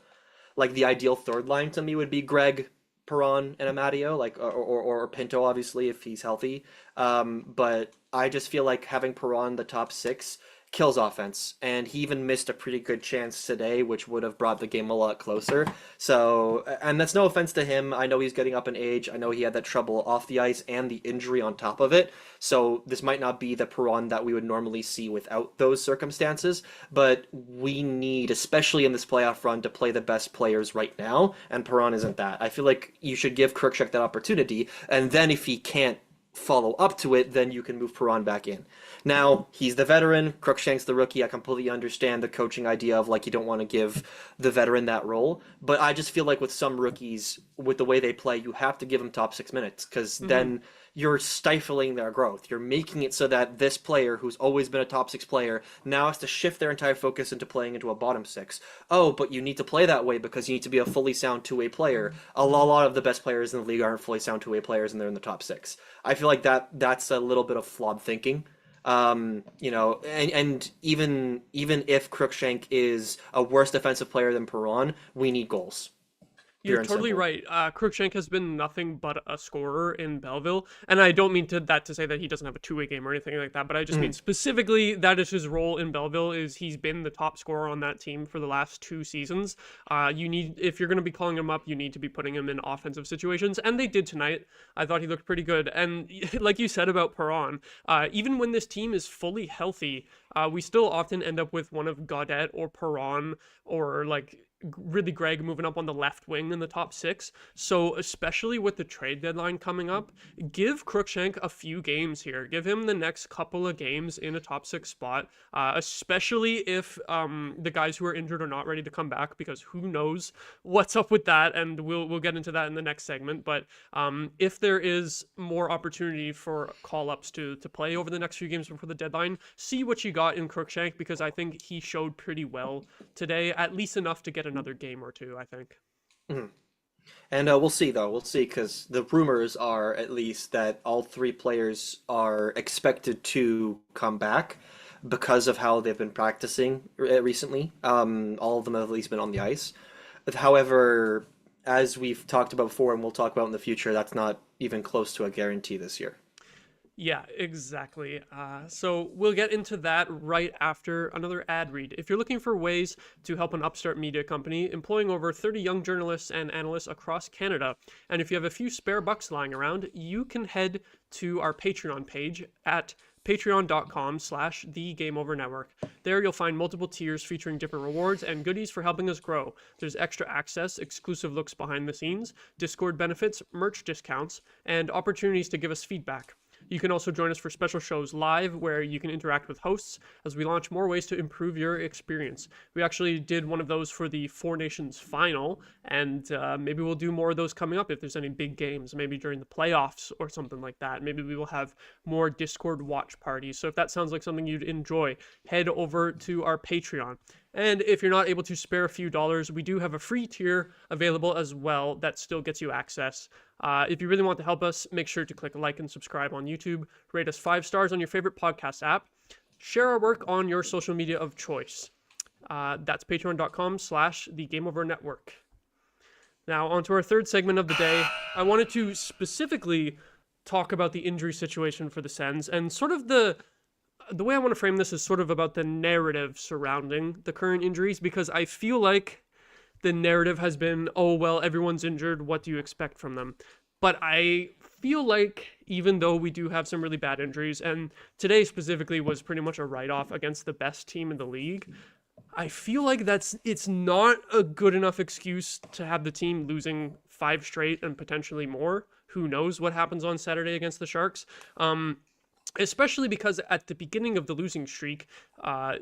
Like the ideal third line to me would be Greg, Perron, and Amadio, or Pinto, obviously, if he's healthy. But I just feel like having Perron the top six kills offense, and he even missed a pretty good chance today, which would have brought the game a lot closer. So, and that's no offense to him. I know he's getting up in age. I know he had that trouble off the ice and the injury on top of it. So this might not be the Perron that we would normally see without those circumstances, but we need, especially in this playoff run, to play the best players right now, and Perron isn't that. I feel like you should give Cruikshank that opportunity, and then if he can't follow up to it, then you can move Perron back in. Now, he's the veteran, Cruikshank's the rookie. I completely understand the coaching idea of you don't want to give the veteran that role, but I just feel like with some rookies, with the way they play, you have to give them top 6 minutes, because then you're stifling their growth. You're making it so that this player, who's always been a top 6 player, now has to shift their entire focus into playing into a bottom 6. Oh, but you need to play that way because you need to be a fully sound two-way player. A lot of the best players in the league aren't fully sound two-way players, and they're in the top 6. I feel like that's a little bit of flawed thinking. And even if Cruikshank is a worse defensive player than Perron, we need goals. You're totally right. Cruikshank has been nothing but a scorer in Belleville, and I don't mean that to say that he doesn't have a two-way game or anything like that, but I just mean specifically that is his role in Belleville. Is he's been the top scorer on that team for the last 2 seasons. If you're going to be calling him up, you need to be putting him in offensive situations, and they did tonight. I thought he looked pretty good, and like you said about Perron, even when this team is fully healthy, we still often end up with one of Gaudette or Perron or really Greg moving up on the left wing in the top 6. So especially with the trade deadline coming up, give Cruikshank a few games here. Give him the next couple of games in a top 6 spot, especially if the guys who are injured are not ready to come back, because who knows what's up with that, and we'll get into that in the next segment. But if there is more opportunity for call-ups to play over the next few games before the deadline, see what you got in Cruikshank, because I think he showed pretty well today, at least enough to get another game or two, I think. And we'll see, though. We'll see, because the rumors are, at least, that all 3 players are expected to come back because of how they've been practicing recently. All of them have at least been on the ice. However, as we've talked about before and we'll talk about in the future, that's not even close to a guarantee this year. Yeah, exactly. So we'll get into that right after another ad read. If you're looking for ways to help an upstart media company employing over 30 young journalists and analysts across Canada, and if you have a few spare bucks lying around, you can head to our Patreon page at patreon.com/The Game Over Network. There you'll find multiple tiers featuring different rewards and goodies for helping us grow. There's extra access, exclusive looks behind the scenes, Discord benefits, merch discounts, and opportunities to give us feedback. You can also join us for special shows live, where you can interact with hosts as we launch more ways to improve your experience. We actually did one of those for the Four Nations final, and maybe we'll do more of those coming up if there's any big games, maybe during the playoffs or something like that. Maybe we will have more Discord watch parties. So if that sounds like something you'd enjoy, head over to our Patreon. And if you're not able to spare a few dollars, we do have a free tier available as well that still gets you access. If you really want to help us, make sure to click like and subscribe on YouTube, rate us 5 stars on your favorite podcast app, share our work on your social media of choice. That's patreon.com/The Game Over Network. Now, on to our third segment of the day. I wanted to specifically talk about the injury situation for the Sens, and sort of the way I want to frame this is sort of about the narrative surrounding the current injuries, because I feel like the narrative has been, oh, well, everyone's injured, what do you expect from them? But I feel like even though we do have some really bad injuries, and today specifically was pretty much a write-off against the best team in the league, I feel like it's not a good enough excuse to have the team losing 5 straight and potentially more. Who knows what happens on Saturday against the Sharks? Especially because at the beginning of the losing streak,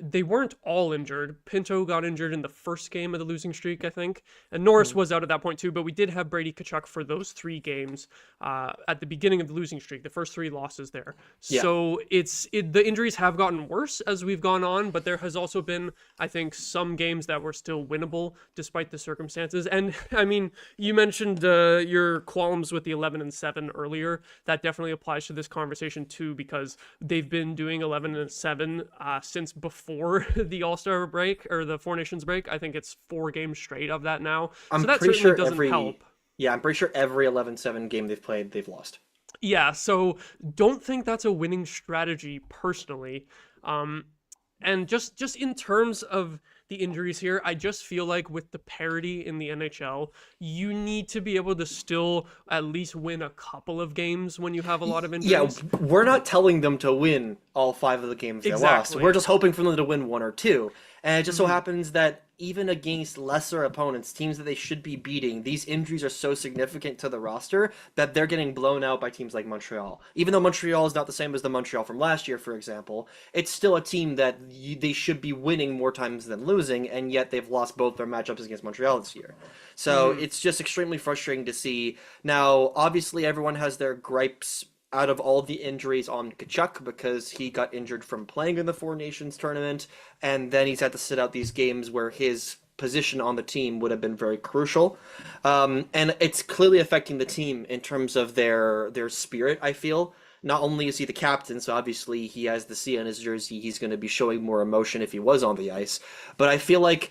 they weren't all injured. Pinto got injured in the first game of the losing streak, I think, and Norris was out at that point too, but we did have Brady Tkachuk for those 3 games at the beginning of the losing streak, the first 3 losses there. Yeah. So the injuries have gotten worse as we've gone on, but there has also been, I think, some games that were still winnable despite the circumstances. And I mean, you mentioned your qualms with the 11-7 earlier. That definitely applies to this conversation too, because they've been doing 11-7 since before the All-Star break or the Four Nations break. I think it's 4 games straight of that now. I'm so that pretty certainly sure doesn't help. Yeah, I'm pretty sure every 11-7 game they've played, they've lost. Yeah, so don't think that's a winning strategy personally. And just in terms of the injuries here, I just feel like with the parity in the NHL, you need to be able to still at least win a couple of games when you have a lot of injuries. Yeah, we're not telling them to win all 5 of the games they lost. We're just hoping for them to win 1 or 2. And it just so happens that even against lesser opponents, teams that they should be beating, these injuries are so significant to the roster that they're getting blown out by teams like Montreal. Even though Montreal is not the same as the Montreal from last year, for example, it's still a team that they should be winning more times than losing, and yet they've lost both their matchups against Montreal this year. So it's just extremely frustrating to see. Now, obviously, everyone has their gripes out of all the injuries on Tkachuk because he got injured from playing in the Four Nations tournament, and then he's had to sit out these games where his position on the team would have been very crucial. And it's clearly affecting the team in terms of their spirit, I feel. Not only is he the captain, so obviously he has the C on his jersey, he's going to be showing more emotion if he was on the ice, but I feel like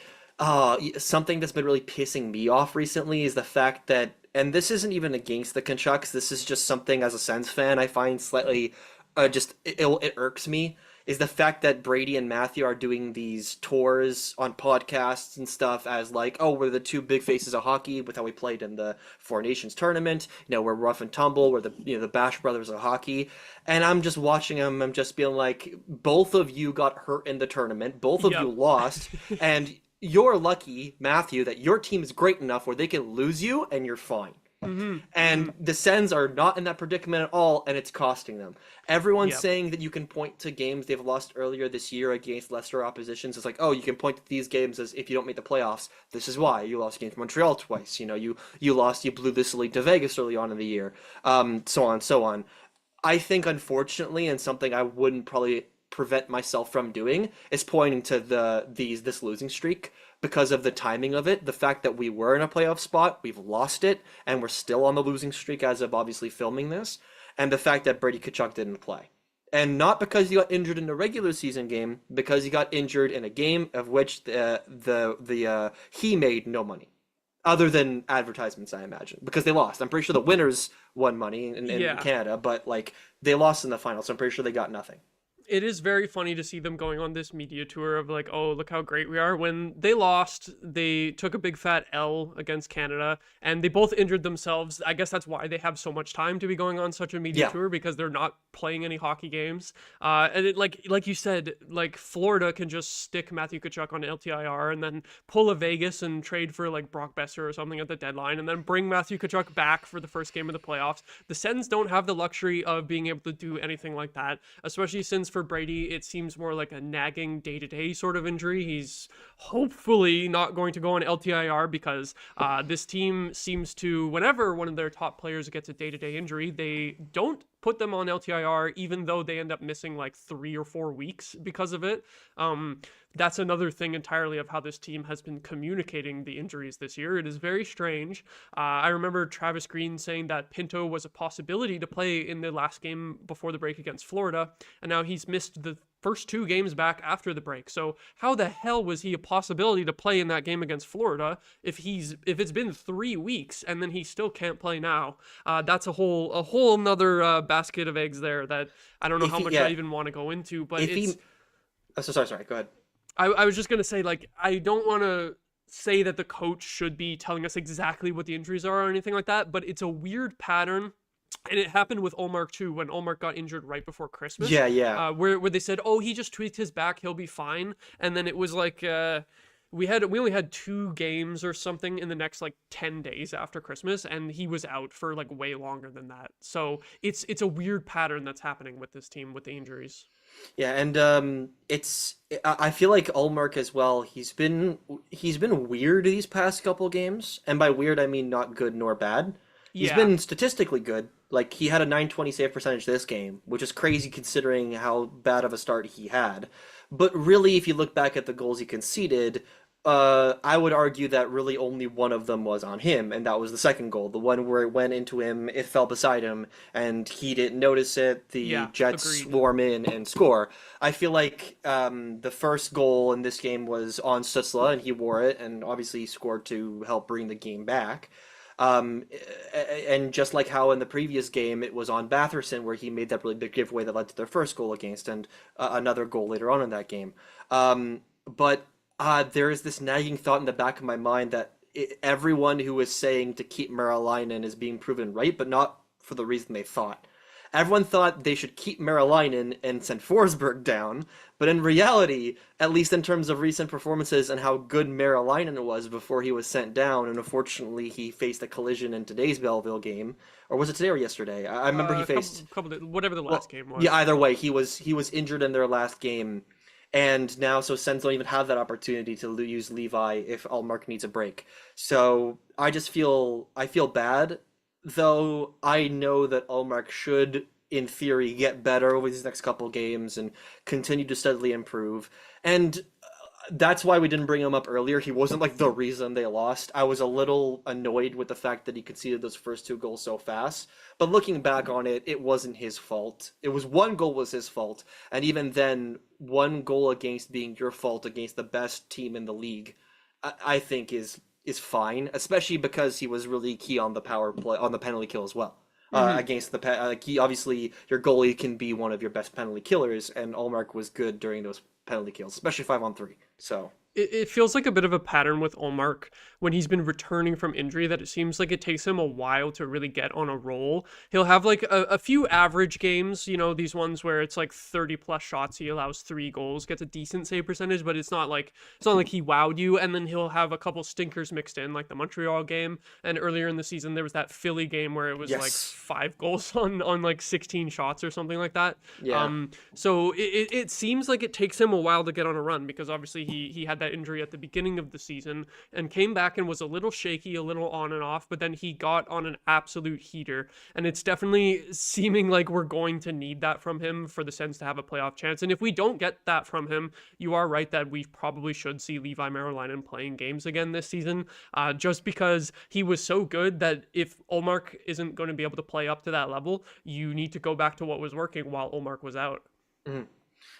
something that's been really pissing me off recently is the fact that, and this isn't even against the Tkachuks, this is just something as a Sens fan I find slightly it irks me, is the fact that Brady and Matthew are doing these tours on podcasts and stuff as like, oh, we're the 2 big faces of hockey with how we played in the Four Nations tournament. We're rough and tumble. We're the Bash Brothers of hockey. And I'm just watching them. I'm just being like, both of you got hurt in the tournament. Both of you lost. And you're lucky, Matthew, that your team is great enough where they can lose you and you're fine. And the Sens are not in that predicament at all, and it's costing them. Everyone's saying that you can point to games they've lost earlier this year against lesser oppositions. It's like, oh, you can point to these games as if you don't make the playoffs. This is why. You lost against Montreal twice. You blew this league to Vegas early on in the year. So on and so on. I think, unfortunately, and something I wouldn't probably prevent myself from doing, is pointing to this losing streak. Because of the timing of it, the fact that we were in a playoff spot, we've lost it, and we're still on the losing streak as of obviously filming this, and the fact that Brady Tkachuk didn't play. And not because he got injured in the regular season game, because he got injured in a game of which he made no money. Other than advertisements, I imagine. Because they lost. I'm pretty sure the winners won money in Canada, but they lost in the final, so I'm pretty sure they got nothing. It is very funny to see them going on this media tour of like, oh, look how great we are. When they lost, they took a big fat L against Canada, and they both injured themselves. I guess that's why they have so much time to be going on such a media tour, because they're not playing any hockey games. And it, like you said, Florida can just stick Matthew Tkachuk on LTIR and then pull a Vegas and trade for Brock Besser or something at the deadline, and then bring Matthew Tkachuk back for the first game of the playoffs. The Sens don't have the luxury of being able to do anything like that, especially since for Brady, it seems more like a nagging day-to-day sort of injury. He's hopefully not going to go on LTIR because this team seems to, whenever one of their top players gets a day-to-day injury, they don't put them on LTIR, even though they end up missing 3 or 4 weeks because of it. That's another thing entirely of how this team has been communicating the injuries this year. It is very strange. I remember Travis Green saying that Pinto was a possibility to play in the last game before the break against Florida, and now he's missed the first 2 games back after the break. So how the hell was he a possibility to play in that game against Florida if it's been 3 weeks and then he still can't play now? That's a whole nother basket of eggs there that I don't know how much I even want to go into. But sorry, go ahead. I was just going to say, I don't want to say that the coach should be telling us exactly what the injuries are or anything like that, but it's a weird pattern And it happened with Ullmark too, when Ullmark got injured right before Christmas. Yeah. Where they said, "Oh, he just tweaked his back, he'll be fine," and then it was like we only had 2 games or something in the next like 10 days after Christmas, and he was out for like way longer than that. So it's a weird pattern that's happening with this team with the injuries. Yeah, and I feel like Ullmark as well. He's been weird these past couple games, and by weird I mean not good nor bad. He's Yeah. been statistically good. Like he had a 920 save percentage this game, which is crazy considering how bad of a start he had. But really, if you look back at the goals he conceded, I would argue that really only one of them was on him, and that was the second goal, the one where it went into him, it fell beside him, and he didn't notice it. The Yeah, Jets agreed. swarm in and score. I feel like the first goal in this game was on Stutzla, and he wore it, and obviously he scored to help bring the game back. Um, and just like how in the previous game it was on Batherson where he made that really big giveaway that led to their first goal against and another goal later on in that game. But there is this nagging thought in the back of my mind that everyone who is saying to keep Meriläinen is being proven right, but not for the reason they thought. Everyone thought they should keep Meriläinen and send Forsberg down, but in reality, at least in terms of recent performances and how good Meriläinen was before he was sent down, and unfortunately he faced a collision in today's Belleville game, or was it today or yesterday? I remember he faced Whatever the last game was. yeah, either way, he was injured in their last game, and now so Sens don't even have that opportunity to use Levi if Ullmark needs a break. So I feel bad, though I know that Ullmark should, in theory, get better over these next couple games and continue to steadily improve. And that's why we didn't bring him up earlier. He wasn't like the reason they lost. I was a little annoyed with the fact that he conceded those first 2 goals so fast. But looking back on it, it wasn't his fault. It was one goal was his fault, and even then, one goal against being your fault against the best team in the league, I think is fine, especially because he was really key on the power play on the penalty kill as well. Against the he obviously your goalie can be one of your best penalty killers, and Ullmark was good during those penalty kills, especially 5-on-3. So It feels like a bit of a pattern with Ullmark when he's been returning from injury that it seems like it takes him a while to really get on a roll. He'll have like a few average games, these ones where it's like 30 plus shots, he allows 3 goals, gets a decent save percentage, but it's not like he wowed you. And then he'll have a couple stinkers mixed in, like the Montreal game. And earlier in the season, there was that Philly game where it was like yes, 5 goals on like 16 shots or something like that. yeah. So it seems like it takes him a while to get on a run because obviously he had that injury at the beginning of the season and came back and was a little shaky, a little on and off, but then he got on an absolute heater. And it's definitely seeming like we're going to need that from him for the Sens to have a playoff chance. And if we don't get that from him, you are right that we probably should see Levi Meriläinen playing games again this season, just because he was so good that if Ullmark isn't going to be able to play up to that level, you need to go back to what was working while Ullmark was out. Mhm.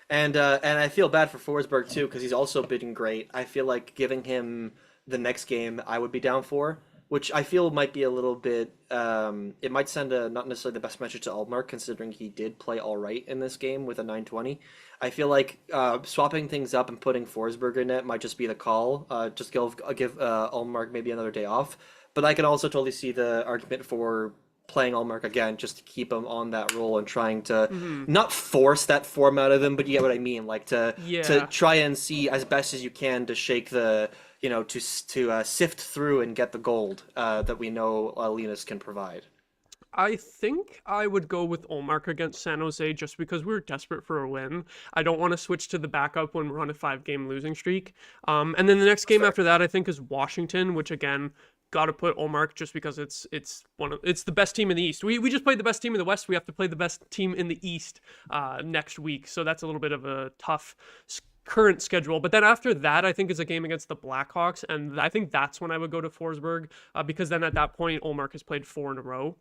And I feel bad for Forsberg too because he's also been great. I feel like giving him the next game I would be down for, which I feel might be a little bit. It might send a not necessarily the best message to Ullmark considering he did play all right in this game with a 920. I feel like swapping things up and putting Forsberg in it might just be the call. Just give Ullmark maybe another day off. But I can also totally see the argument for playing Ullmark again just to keep him on that role and trying to not force that form out of him, but you get what I mean, like to try and see as best as you can to shake the to sift through and get the gold that we know Linus can provide. I think I would go with Ullmark against San Jose just because we were desperate for a win. I don't want to switch to the backup when we're on a 5-game losing streak. And then the next game after that, I think, is Washington, which again, got to put Ullmark just because it's the best team in the East. We just played the best team in the West. We have to play the best team in the East next week. So that's a little bit of a tough current schedule. But then after that, I think is a game against the Blackhawks, and I think that's when I would go to Forsberg because then at that point, Ullmark has played 4 in a row.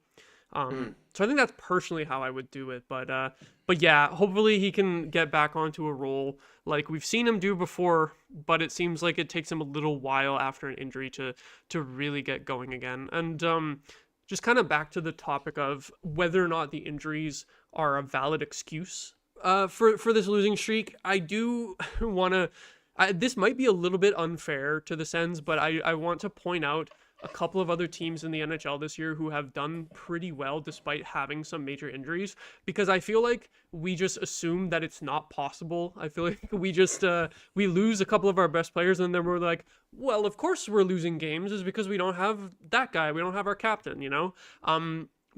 So I think that's personally how I would do it. But yeah, hopefully he can get back onto a roll like we've seen him do before, but it seems like it takes him a little while after an injury to really get going again. And just kind of back to the topic of whether or not the injuries are a valid excuse for this losing streak, I do want to... this might be a little bit unfair to the Sens, but I want to point out a couple of other teams in the NHL this year who have done pretty well despite having some major injuries, because I feel like we just assume that it's not possible. I feel like we just we lose a couple of our best players and then we're like, well, of course we're losing games is because we don't have that guy, we don't have our captain, you know.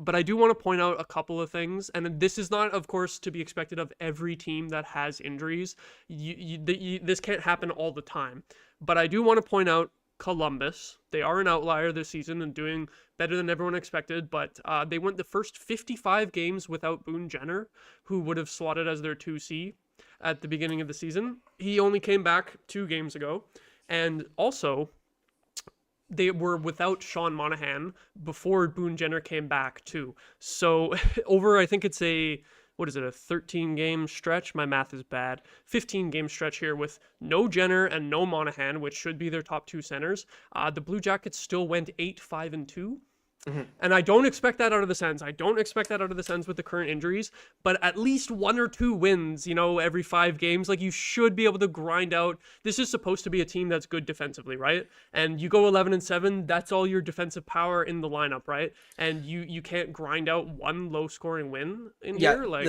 But I do want to point out a couple of things, and this is not, of course, to be expected of every team that has injuries. This can't happen all the time. But I do want to point out Columbus. They are an outlier this season and doing better than everyone expected, but they went the first 55 games without Boone Jenner, who would have slotted as their 2C at the beginning of the season. He only came back 2 games ago. And also, they were without Sean Monahan before Boone Jenner came back too. So over, I think it's a 13-game stretch? My math is bad. 15-game stretch here with no Jenner and no Monahan, which should be their top 2 centers. The Blue Jackets still went 8-5-2. And I don't expect that out of the Sens. I don't expect that out of the Sens with the current injuries, but at least 1 or 2 wins, you know, every 5 games. Like, you should be able to grind out. This is supposed to be a team that's good defensively, right? And you go 11-7, that's all your defensive power in the lineup, right? And you can't grind out 1 low-scoring win in here. Like,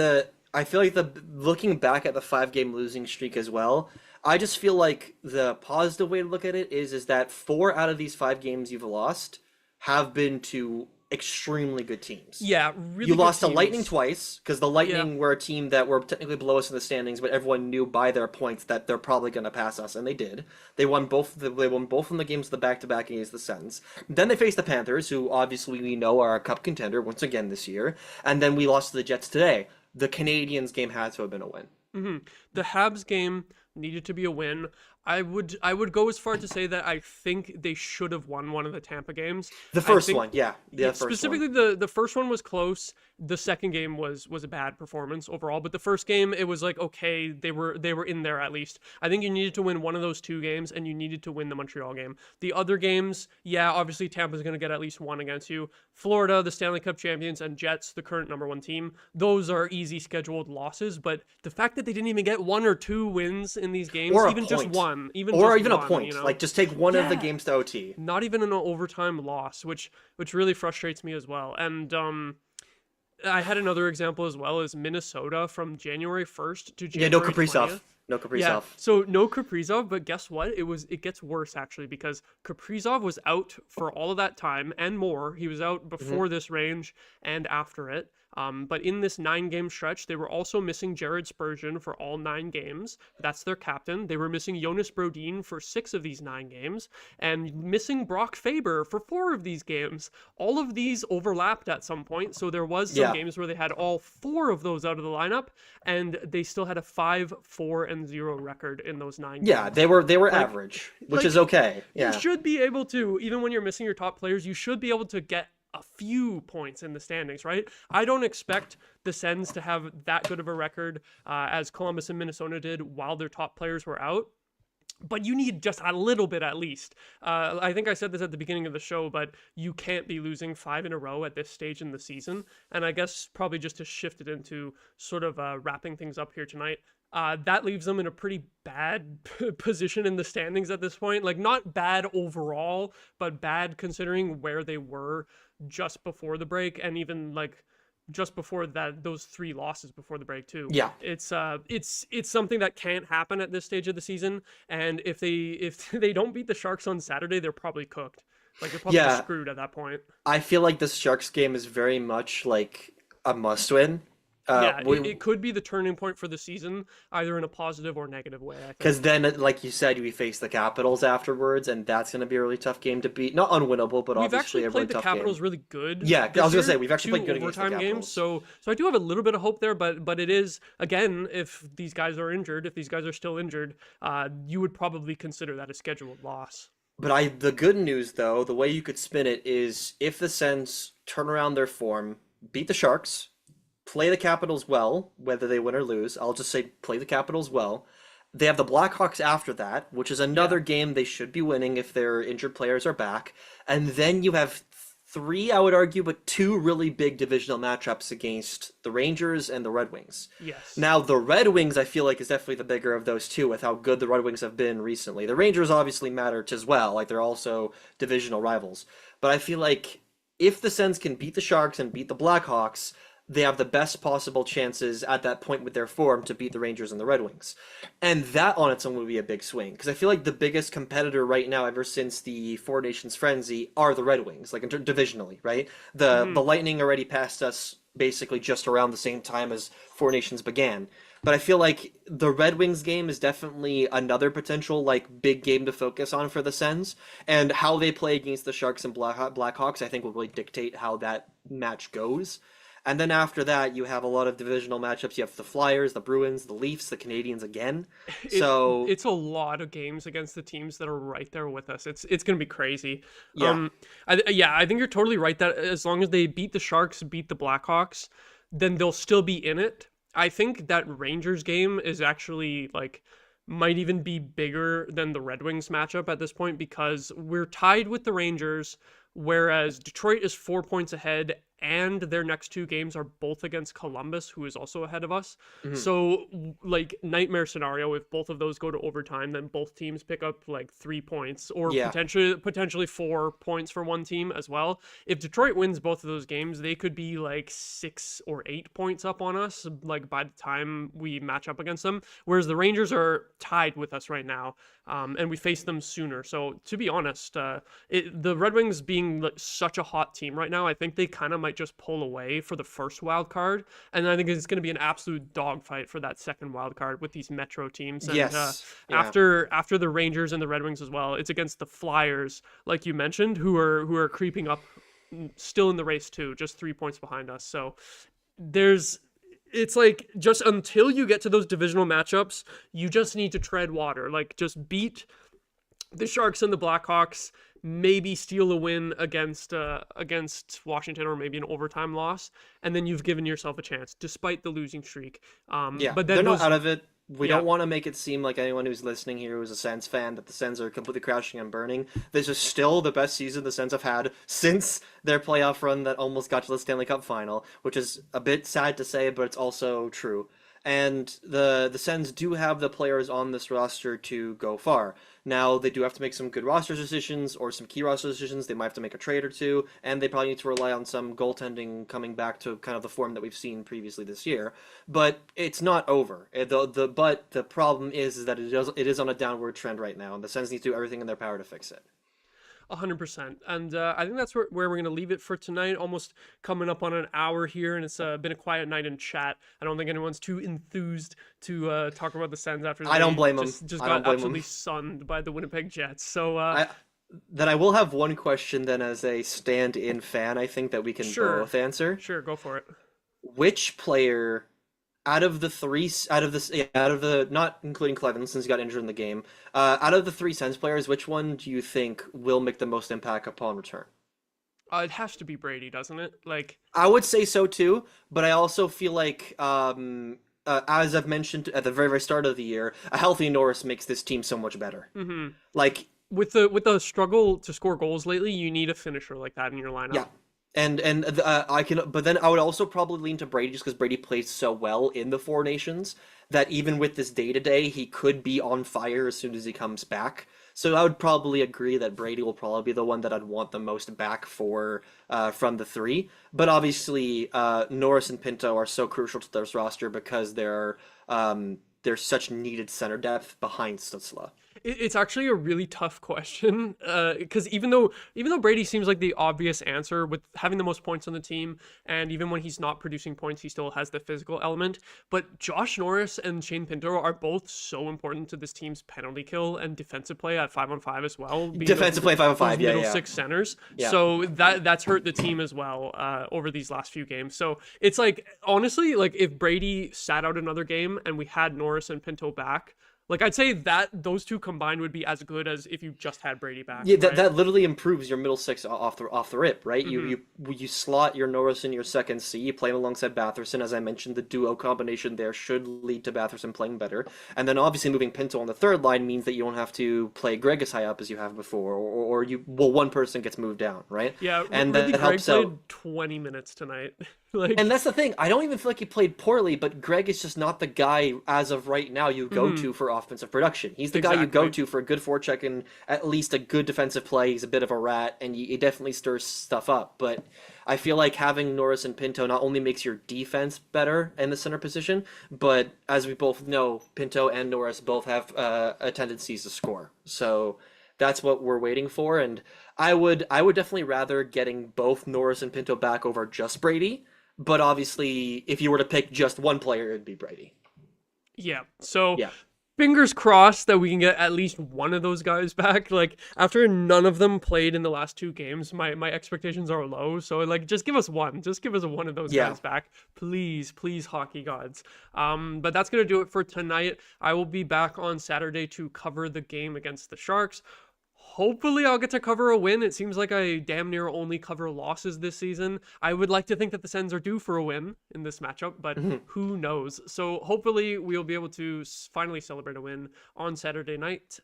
I feel like looking back at the 5-game losing streak as well, I just feel like the positive way to look at it is that 4 out of these 5 games you've lost have been to extremely good teams. Yeah, really. You good lost to teams. Lightning twice, because the Lightning were a team that were technically below us in the standings, but everyone knew by their points that they're probably going to pass us, and they did. They won both of the games of the back-to-back against the Sens. Then they faced the Panthers, who obviously we know are a cup contender once again this year, and then we lost to the Jets today. The Canadiens game had to have been a win. The Habs game needed to be a win. I would go as far to say that I think they should have won one of the Tampa games. The first one, yeah. The specifically, the first one was close. The second game was a bad performance overall, but the first game, it was like, okay, they were in there at least. I think you needed to win one of those 2 games, and you needed to win the Montreal game. The other games, yeah, obviously Tampa's going to get at least 1 against you. Florida, the Stanley Cup champions, and Jets, the current number 1 team, those are easy scheduled losses, but the fact that they didn't even get 1 or 2 wins in these games, even just one, even a point, you know? like just take one of the games to OT. Not even an overtime loss, which really frustrates me as well. And I had another example as well, as Minnesota from January 1st to January 20th. No Kaprizov. Yeah, so no Kaprizov, but guess what? It gets worse actually, because Kaprizov was out for all of that time and more. He was out before this range and after it. But in this 9-game stretch, they were also missing Jared Spurgeon for all 9 games. That's their captain. They were missing Jonas Brodin for 6 of these 9 games, and missing Brock Faber for 4 of these games. All of these overlapped at some point, so there was some games where they had all 4 of those out of the lineup, and they still had a 5-4-0 record in those 9 games. Yeah, they were average, which is okay. Yeah. You should be able to, even when you're missing your top players, you should be able to get a few points in the standings, right? I don't expect the Sens to have that good of a record as Columbus and Minnesota did while their top players were out. But you need just a little bit at least. I think I said this at the beginning of the show, but you can't be losing 5 in a row at this stage in the season. And I guess probably just to shift it into sort of wrapping things up here tonight, that leaves them in a pretty bad position in the standings at this point. Like, not bad overall, but bad considering where they were just before the break, and even like just before that, those 3 losses before the break too. Yeah, it's something that can't happen at this stage of the season. And if they don't beat the Sharks on Saturday, they're probably cooked. Like, they're probably screwed at that point. I feel like this Sharks game is very much like a must-win. It could be the turning point for the season, either in a positive or negative way. Because then, like you said, we face the Capitals afterwards, and that's going to be a really tough game to beat. Not unwinnable, but obviously a really tough game. We've actually played the Capitals really good. Yeah, I was going to say, we've actually played good against the overtime Capitals. Games, so I do have a little bit of hope there, but it is, again, if these guys are injured, if these guys are still injured, you would probably consider that a scheduled loss. But the good news, though, the way you could spin it is if the Sens turn around their form, beat the Sharks, play the Capitals well, whether they win or lose. I'll just say play the Capitals well. They have the Blackhawks after that, which is another game they should be winning if their injured players are back. And then you have three, I would argue, but two really big divisional matchups against the Rangers and the Red Wings. Yes. Now, the Red Wings, I feel like, is definitely the bigger of those two with how good the Red Wings have been recently. The Rangers obviously matter as well, like they're also divisional rivals. But I feel like if the Sens can beat the Sharks and beat the Blackhawks, they have the best possible chances at that point with their form to beat the Rangers and the Red Wings. And that on its own would be a big swing. Because I feel like the biggest competitor right now, ever since the Four Nations Frenzy, are the Red Wings, like divisionally, right? The Lightning already passed us basically just around the same time as Four Nations began. But I feel like the Red Wings game is definitely another potential like big game to focus on for the Sens. And how they play against the Sharks and Blackhawks, I think will really dictate how that match goes. And then after that, you have a lot of divisional matchups. You have the Flyers, the Bruins, the Leafs, the Canadiens again. So it's a lot of games against the teams that are right there with us. It's going to be crazy. Yeah. I think you're totally right that as long as they beat the Sharks, beat the Blackhawks, then they'll still be in it. I think that Rangers game is actually like might even be bigger than the Red Wings matchup at this point because we're tied with the Rangers, whereas Detroit is 4 points ahead and their next two games are both against Columbus, who is also ahead of us. So, like, nightmare scenario, if both of those go to overtime, then both teams pick up, like, 3 points, or potentially 4 points for one team as well. If Detroit wins both of those games, they could be, like, 6 or 8 points up on us, like, by the time we match up against them, whereas the Rangers are tied with us right now, and we face them sooner. So, to be honest, the Red Wings being like, such a hot team right now, I think they kind of might just pull away for the first wild card, and I think it's going to be an absolute dogfight for that second wild card with these Metro teams. And, after the Rangers and the Red Wings as well, it's against the Flyers, like you mentioned, who are creeping up, still in the race too, just 3 points behind us. So it's like just until you get to those divisional matchups, you just need to tread water, like just beat the Sharks and the Blackhawks, maybe steal a win against Washington, or maybe an overtime loss, and then you've given yourself a chance despite the losing streak. But then they're not out of it. We don't want to make it seem like anyone who's listening here who's a Sens fan that the Sens are completely crashing and burning. This is still the best season the Sens have had since their playoff run that almost got to the Stanley Cup final, which is a bit sad to say, but it's also true. And the Sens do have the players on this roster to go far. Now, they do have to make some good roster decisions or some key roster decisions. They might have to make a trade or two, and they probably need to rely on some goaltending coming back to kind of the form that we've seen previously this year. But it's not over. But the problem is that it is on a downward trend right now, and the Sens need to do everything in their power to fix it. 100%. And I think that's where we're going to leave it for tonight. Almost coming up on an hour here, and it's been a quiet night in chat. I don't think anyone's too enthused to talk about the Sens after I don't blame them. Just got absolutely sunned by the Winnipeg Jets. So then I will have one question then as a stand-in fan, I think, that we can both answer. Sure, go for it. Which player out of the not including Cleven since he got injured in the game, out of the three Sens players, which one do you think will make the most impact upon return? It has to be Brady, doesn't it? Like, I would say so too, but I also feel like as I've mentioned at the very, very start of the year, a healthy Norris makes this team so much better. Mm-hmm. Like with the struggle to score goals lately, you need a finisher like that in your lineup. Yeah. But then I would also probably lean to Brady just because Brady plays so well in the Four Nations that even with this day-to-day, he could be on fire as soon as he comes back. So I would probably agree that Brady will probably be the one that I'd want the most back for from the three. But obviously, Norris and Pinto are so crucial to this roster because they're such needed center depth behind Stützle. It's actually a really tough question because even though Brady seems like the obvious answer with having the most points on the team, and even when he's not producing points, he still has the physical element. But Josh Norris and Shane Pinto are both so important to this team's penalty kill and defensive play at 5-on-5 as well. Defensive play 5-on-5, middle six centers. Yeah. So that's hurt the team as well over these last few games. So it's like honestly, like if Brady sat out another game and we had Norris and Pinto back, Like, I'd say that those two combined would be as good as if you just had Brady back. Yeah, right? that literally improves your middle six off the rip, right? Mm-hmm. You slot your Norris in your second C, you play him alongside Batherson. As I mentioned, the duo combination there should lead to Batherson playing better. And then obviously moving Pinto on the third line means that you don't have to play Greg as high up as you have before, or one person gets moved down, right? Yeah, and really, that Greg helps played out. 20 minutes tonight. Like, And that's the thing. I don't even feel like he played poorly, but Greg is just not the guy as of right now you go to for offensive production. He's the guy you go to for a good forecheck and at least a good defensive play. He's a bit of a rat, and he definitely stirs stuff up. But I feel like having Norris and Pinto not only makes your defense better in the center position, but as we both know, Pinto and Norris both have tendencies to score. So that's what we're waiting for, and I would definitely rather getting both Norris and Pinto back over just Brady. But obviously, if you were to pick just one player, it'd be Brady. yeah. So Yeah. fingers crossed that we can get at least one of those guys back. Like, after none of them played in the last 2 games, my expectations are low. So, like, just give us one. Just give us one of those guys back. Please, please, hockey gods. But that's going to do it for tonight. I will be back on Saturday to cover the game against the Sharks. Hopefully I'll get to cover a win. It seems like I damn near only cover losses this season. I would like to think that the Sens are due for a win in this matchup, but who knows? So hopefully we'll be able to finally celebrate a win on Saturday night.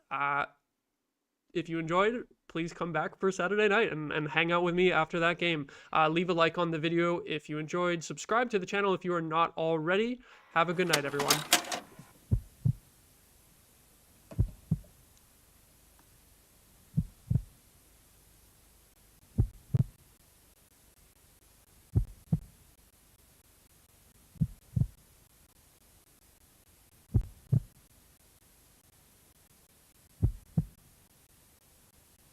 If you enjoyed, please come back for Saturday night and hang out with me after that game. Leave a like on the video if you enjoyed. Subscribe to the channel if you are not already. Have a good night, everyone.